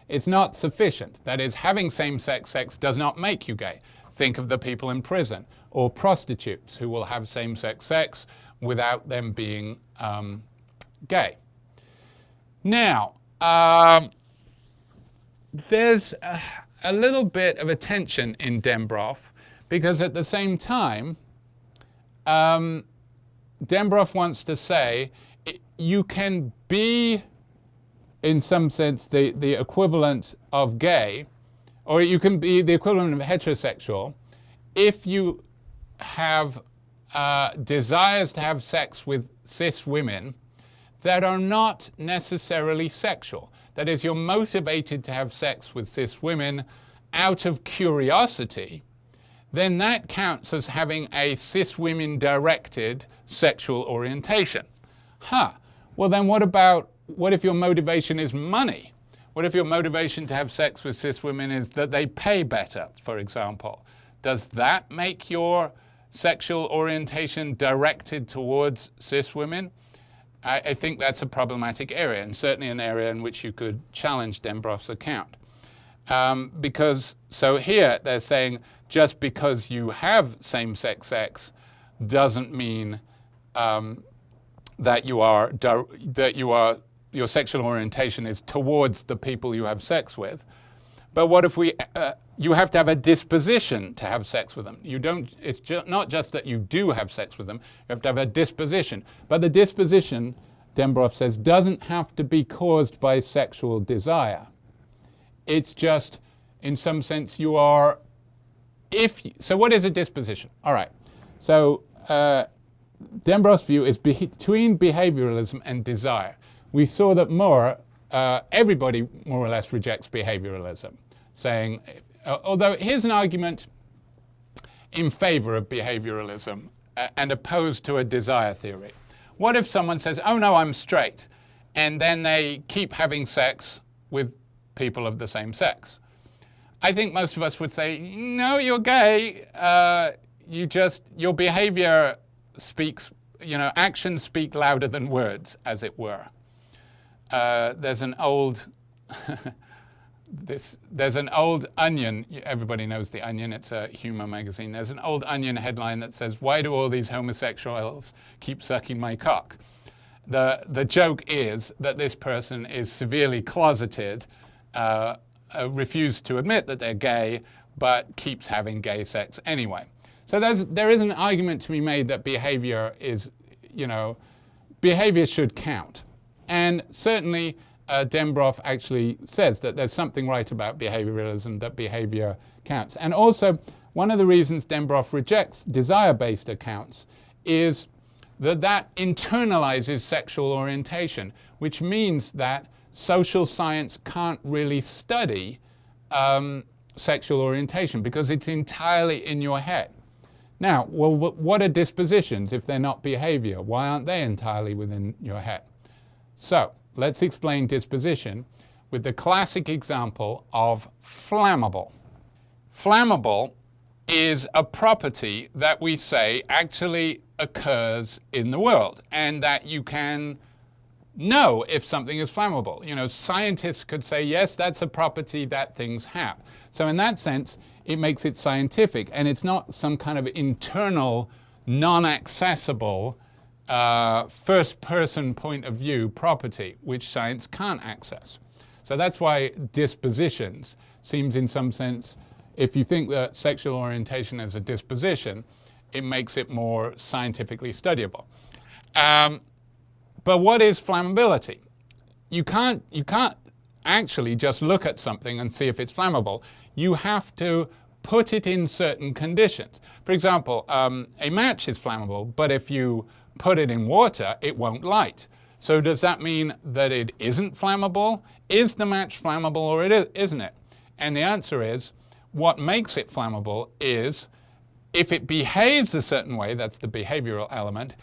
It's not sufficient. That is, having same-sex sex does not make you gay. Think of the people in prison or prostitutes who will have same-sex sex without them being gay. Now, there's a little bit of a tension in Dembroff, because at the same time, Dembroff wants to say you can be, in some sense, the equivalent of gay, or you can be the equivalent of heterosexual if you have desires to have sex with cis women that are not necessarily sexual. That is, you're motivated to have sex with cis women out of curiosity, then that counts as having a cis women-directed sexual orientation. Well then what if your motivation is money? What if your motivation to have sex with cis women is that they pay better, for example? Does that make your sexual orientation directed towards cis women? I think that's a problematic area, and certainly an area in which you could challenge Dembroff's account. So here they're saying just because you have same-sex sex doesn't mean that your sexual orientation is towards the people you have sex with. But what if you have to have a disposition to have sex with them? It's not just that you do have sex with them, you have to have a disposition. But the disposition, Dembroff says, doesn't have to be caused by sexual desire. It's just, in some sense, so what is a disposition? All right, so Dembroff's view is between behavioralism and desire. We saw that Mohr, everybody more or less rejects behavioralism, saying, although here's an argument in favor of behavioralism and opposed to a desire theory. What if someone says, oh no, I'm straight, and then they keep having sex with people of the same sex? I think most of us would say, no, you're gay. Your behavior speaks, actions speak louder than words, as it were. There's an old Onion. Everybody knows the Onion. It's a humor magazine. There's an old Onion headline that says, "Why do all these homosexuals keep sucking my cock?" The joke is that this person is severely closeted, refused to admit that they're gay, but keeps having gay sex anyway. So there is an argument to be made that behavior should count. And certainly Dembroff actually says that there's something right about behavioralism, that behavior counts. And also, one of the reasons Dembroff rejects desire-based accounts is that internalizes sexual orientation, which means that social science can't really study sexual orientation because it's entirely in your head. Now, well, what are dispositions if they're not behavior? Why aren't they entirely within your head? So, let's explain disposition with the classic example of flammable. Flammable is a property that we say actually occurs in the world, and that you can know if something is flammable. Scientists could say, yes, that's a property that things have. So in that sense, it makes it scientific, and it's not some kind of internal, non-accessible, first-person point of view property, which science can't access. So that's why dispositions seems in some sense, if you think that sexual orientation is a disposition, it makes it more scientifically studyable. But what is flammability? You can't actually just look at something and see if it's flammable. You have to put it in certain conditions. For example, a match is flammable, but if you put it in water, it won't light. So does that mean that it isn't flammable? Is the match flammable or isn't it? And the answer is, what makes it flammable is if it behaves a certain way, that's the behavioral element,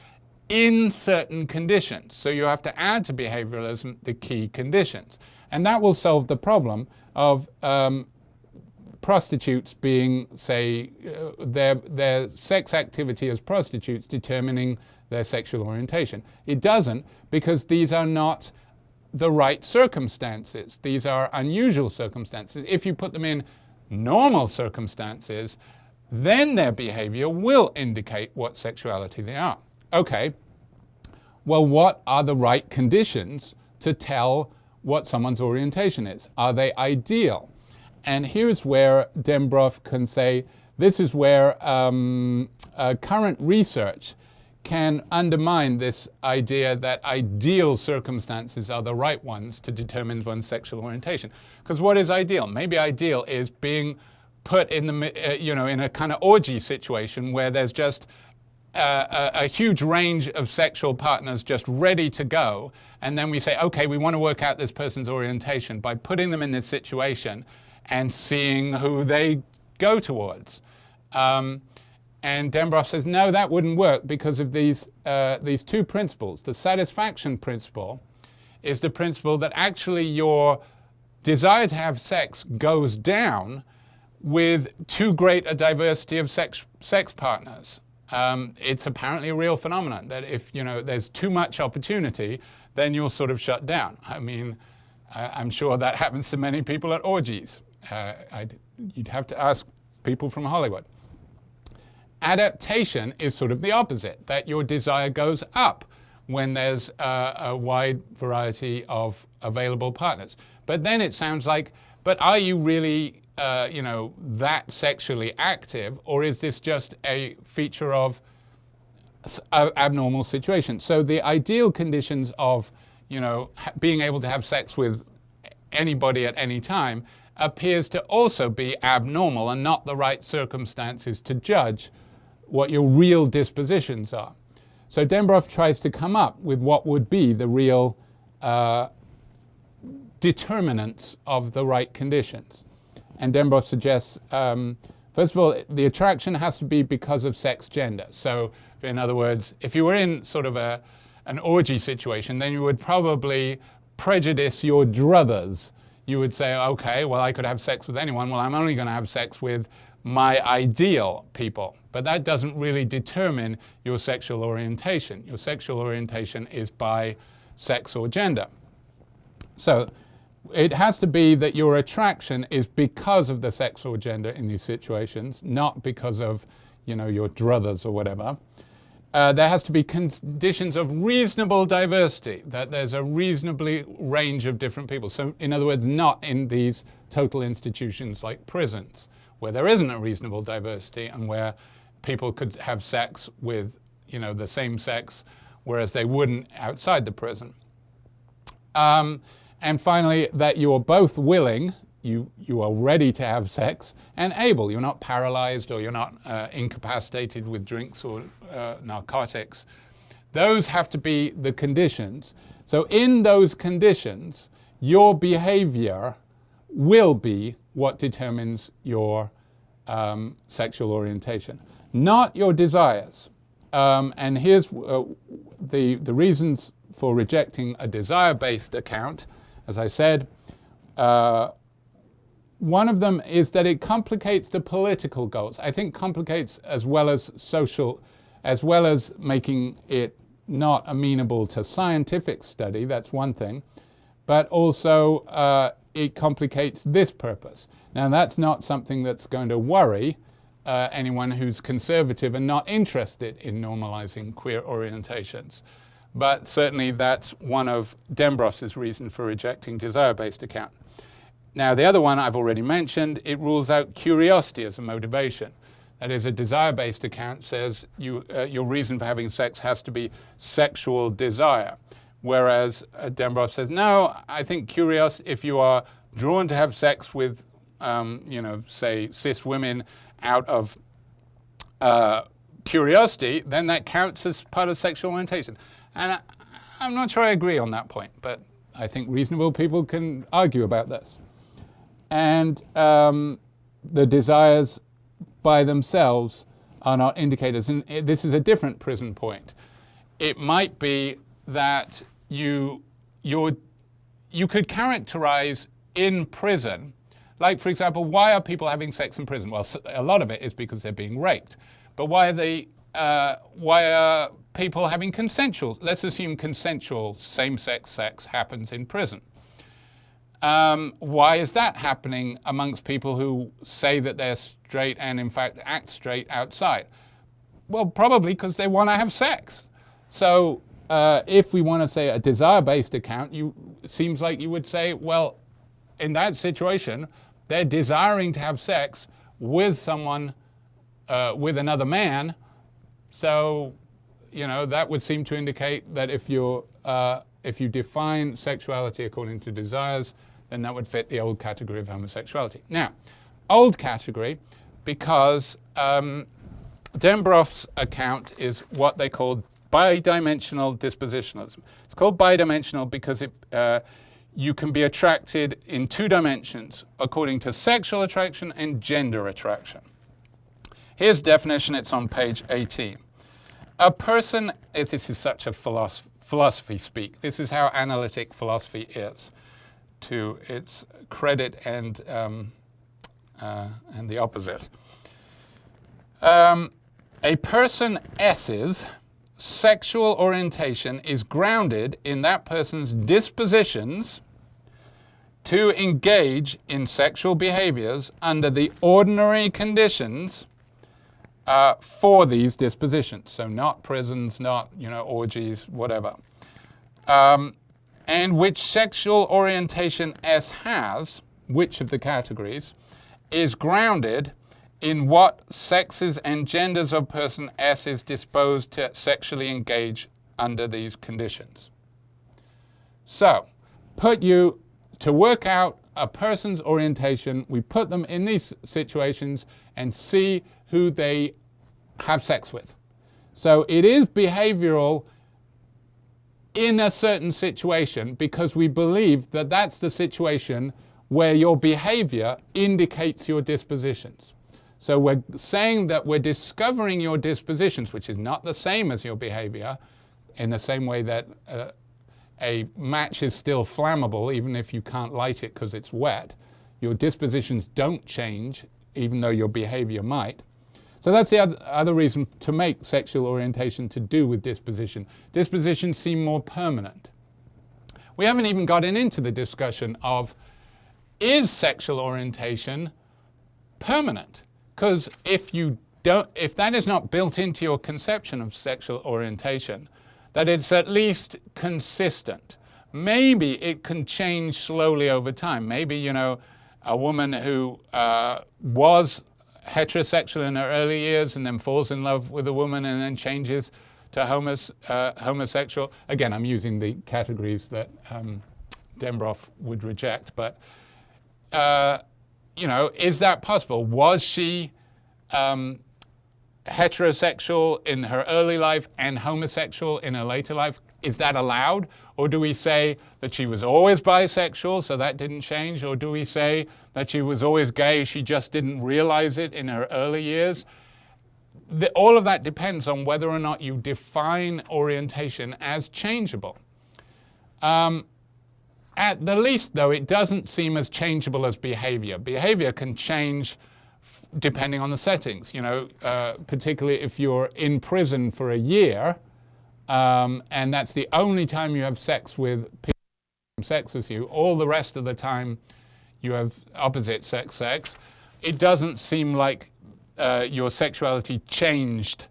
in certain conditions. So you have to add to behavioralism the key conditions. And that will solve the problem of prostitutes being, say, their sex activity as prostitutes determining their sexual orientation. It doesn't, because these are not the right circumstances. These are unusual circumstances. If you put them in normal circumstances, then their behavior will indicate what sexuality they are. Okay, well, what are the right conditions to tell what someone's orientation is? Are they ideal? And here's where Dembroff can say, this is where current research can undermine this idea that ideal circumstances are the right ones to determine one's sexual orientation. Because what is ideal? Maybe ideal is being put in the, in a kind of orgy situation where there's just a huge range of sexual partners just ready to go, and then we say, okay, we want to work out this person's orientation by putting them in this situation and seeing who they go towards. And Dembroff says, no, that wouldn't work because of these two principles. The satisfaction principle is the principle that actually your desire to have sex goes down with too great a diversity of sex partners. It's apparently a real phenomenon that if there's too much opportunity, then you'll sort of shut down. I mean, I'm sure that happens to many people at orgies. You'd have to ask people from Hollywood. Adaptation is sort of the opposite, that your desire goes up when there's a wide variety of available partners. But then it sounds like, but are you really that sexually active, or is this just a feature of abnormal situation? So the ideal conditions of being able to have sex with anybody at any time appears to also be abnormal and not the right circumstances to judge what your real dispositions are. So Dembroff tries to come up with what would be the real determinants of the right conditions. And Dembroff suggests, first of all, the attraction has to be because of sex gender. So in other words, if you were in sort of an orgy situation, then you would probably prejudice your druthers. You would say, okay, well, I could have sex with anyone. Well, I'm only going to have sex with my ideal people. But that doesn't really determine your sexual orientation. Your sexual orientation is by sex or gender. So it has to be that your attraction is because of the sex or gender in these situations, not because of, your druthers or whatever. There has to be conditions of reasonable diversity, that there's a reasonably range of different people. So in other words, not in these total institutions like prisons, where there isn't a reasonable diversity and where people could have sex with, the same sex, whereas they wouldn't outside the prison. And finally, that you're both willing, you are ready to have sex, and able. You're not paralyzed or you're not incapacitated with drinks or narcotics. Those have to be the conditions. So in those conditions, your behavior will be what determines your sexual orientation, not your desires. And here's the reasons for rejecting a desire-based account. As I said, one of them is that it complicates the political goals. I think complicates as well as social, as well as making it not amenable to scientific study, that's one thing, but also it complicates this purpose. Now that's not something that's going to worry anyone who's conservative and not interested in normalizing queer orientations. But certainly that's one of Dembroff's reasons for rejecting desire-based account. Now the other one I've already mentioned, it rules out curiosity as a motivation. That is, a desire-based account says your reason for having sex has to be sexual desire. Whereas Dembroff says, no, I think curiosity, if you are drawn to have sex with, say, cis women out of curiosity, then that counts as part of sexual orientation. And I'm not sure I agree on that point, but I think reasonable people can argue about this. And the desires by themselves are not indicators. And this is a different prison point. It might be that you could characterize in prison, like, for example, why are people having sex in prison? Well, a lot of it is because they're being raped. But why are people having consensual? Let's assume consensual same-sex sex happens in prison. Why is that happening amongst people who say that they're straight and in fact act straight outside? Well, probably because they want to have sex. So if we want to say a desire-based account, it seems like you would say, well, in that situation, they're desiring to have sex with someone, with another man. So, that would seem to indicate that if you define sexuality according to desires, then that would fit the old category of homosexuality. Now, old category, because Dembroff's account is what they call bidimensional dispositionalism. It's called bidimensional because you can be attracted in two dimensions according to sexual attraction and gender attraction. Here's the definition. It's on page 18. A person, this is such a philosophy speak. This is how analytic philosophy is, to its credit and the opposite. A person S's sexual orientation is grounded in that person's dispositions to engage in sexual behaviors under the ordinary conditions for these dispositions. So not prisons, not orgies, whatever. And which sexual orientation S has, which of the categories, is grounded in what sexes and genders of person S is disposed to sexually engage under these conditions. So, to work out a person's orientation, we put them in these situations and see who they have sex with. So it is behavioral in a certain situation because we believe that that's the situation where your behavior indicates your dispositions. So we're saying that we're discovering your dispositions, which is not the same as your behavior, in the same way that a match is still flammable even if you can't light it because it's wet. Your dispositions don't change even though your behavior might. So that's the other reason to make sexual orientation to do with disposition. Dispositions seem more permanent. We haven't even gotten into the discussion of, is sexual orientation permanent? Because if that is not built into your conception of sexual orientation, that it's at least consistent. Maybe it can change slowly over time. Maybe, a woman who was heterosexual in her early years and then falls in love with a woman and then changes to homosexual. Again, I'm using the categories that Dembroff would reject, but is that possible? Was she heterosexual in her early life and homosexual in her later life? Is that allowed? Or do we say that she was always bisexual, so that didn't change? Or do we say that she was always gay, she just didn't realize it in her early years? All of that depends on whether or not you define orientation as changeable. At the least, though, it doesn't seem as changeable as behavior. Behavior can change depending on the settings, particularly if you're in prison for a year, and that's the only time you have sex with people who have sex as you. All the rest of the time you have opposite sex. It doesn't seem like your sexuality changed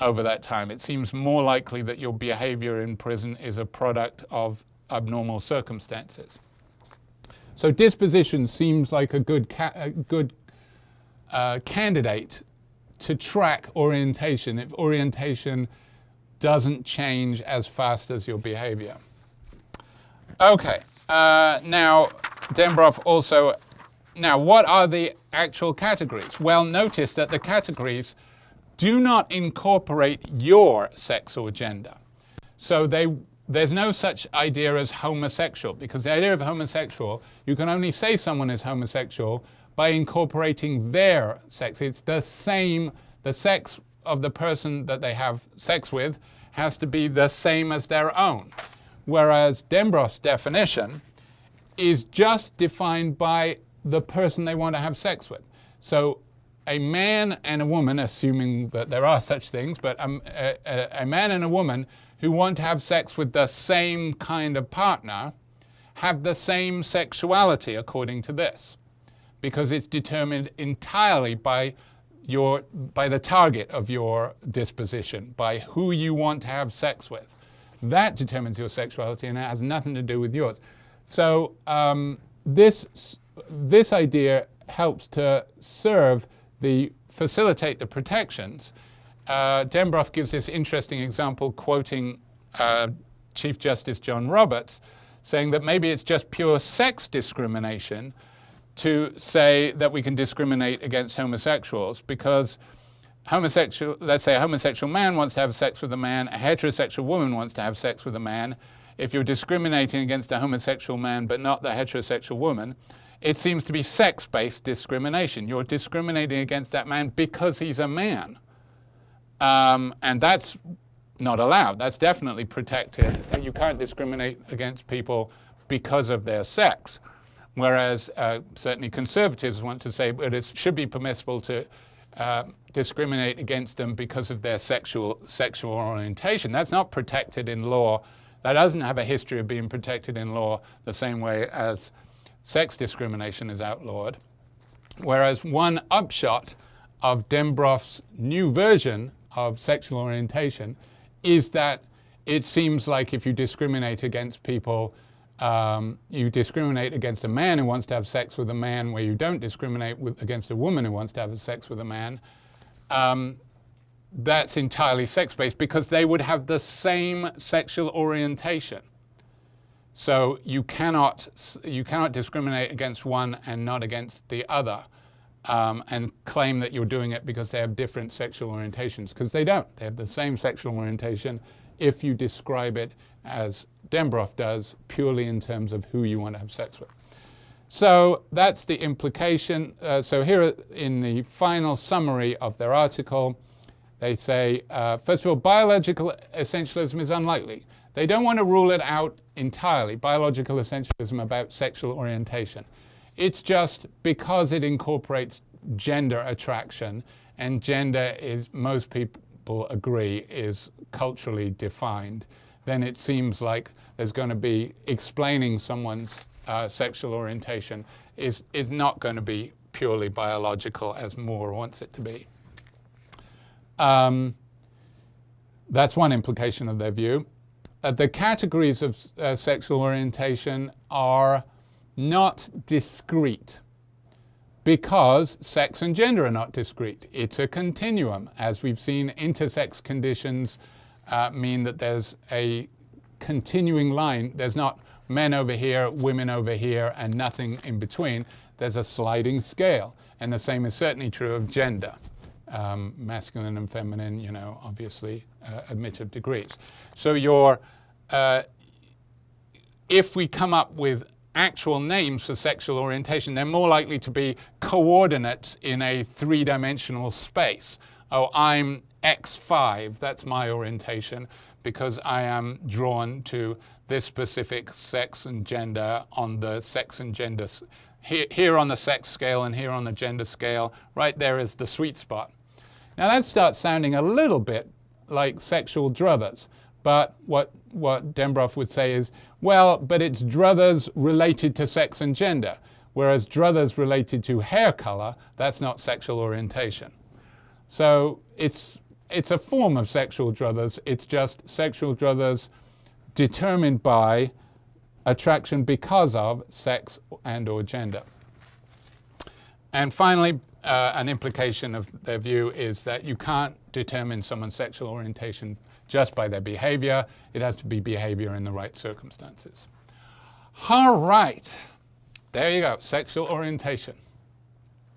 over that time. It seems more likely that your behavior in prison is a product of abnormal circumstances. So disposition seems like a good candidate to track orientation if orientation doesn't change as fast as your behavior. Okay, now Dembroff also, what are the actual categories? Well, notice that the categories do not incorporate your sex or gender. So there's no such idea as homosexual, because the idea of homosexual, you can only say someone is homosexual by incorporating their sex. It's the same the sex of the person that they have sex with has to be the same as their own. Whereas Dembroff's definition is just defined by the person they want to have sex with. So a man and a woman, assuming that there are such things, but a man and a woman who want to have sex with the same kind of partner have the same sexuality according to this, because it's determined entirely by the target of your disposition, by who you want to have sex with. That determines your sexuality, and it has nothing to do with yours. So this idea helps to facilitate the protections. Dembroff gives this interesting example, quoting Chief Justice John Roberts, saying that maybe it's just pure sex discrimination to say that we can discriminate against homosexuals, because let's say a homosexual man wants to have sex with a man, a heterosexual woman wants to have sex with a man. If you're discriminating against a homosexual man but not the heterosexual woman, it seems to be sex-based discrimination. You're discriminating against that man because he's a man. And that's not allowed. That's definitely protected. You can't discriminate against people because of their sex. Whereas certainly conservatives want to say that it should be permissible to discriminate against them because of their sexual orientation. That's not protected in law. That doesn't have a history of being protected in law the same way as sex discrimination is outlawed. Whereas one upshot of Dembroff's new version of sexual orientation is that it seems like if you discriminate against people, you discriminate against a man who wants to have sex with a man where you don't discriminate against a woman who wants to have sex with a man, that's entirely sex-based because they would have the same sexual orientation. So you cannot discriminate against one and not against the other, and claim that you're doing it because they have different sexual orientations, because they don't. They have the same sexual orientation if you describe it as Dembroff does, purely in terms of who you want to have sex with. So that's the implication. So here in the final summary of their article, they say, first of all, biological essentialism is unlikely. They don't want to rule it out entirely, biological essentialism about sexual orientation. It's just because it incorporates gender attraction, and gender is, most people agree, is culturally defined, then it seems like there's going to be explaining someone's sexual orientation is not going to be purely biological as Mohr wants it to be. That's one implication of their view. The categories of sexual orientation are not discrete because sex and gender are not discrete. It's a continuum. As we've seen, intersex conditions mean that there's a continuing line. There's not men over here, women over here, and nothing in between. There's a sliding scale. And the same is certainly true of gender. Masculine and feminine, obviously admit of degrees. So if we come up with actual names for sexual orientation, they're more likely to be coordinates in a three-dimensional space. Oh, I'm X5, that's my orientation, because I am drawn to this specific sex and gender on the sex and gender, here on the sex scale and here on the gender scale. Right there is the sweet spot. Now that starts sounding a little bit like sexual druthers, but what Dembroff would say is, well, but it's druthers related to sex and gender, whereas druthers related to hair color, that's not sexual orientation. So it's a form of sexual druthers. It's just sexual druthers determined by attraction because of sex and or gender. And finally, an implication of their view is that you can't determine someone's sexual orientation just by their behavior. It has to be behavior in the right circumstances. All right, there you go, sexual orientation.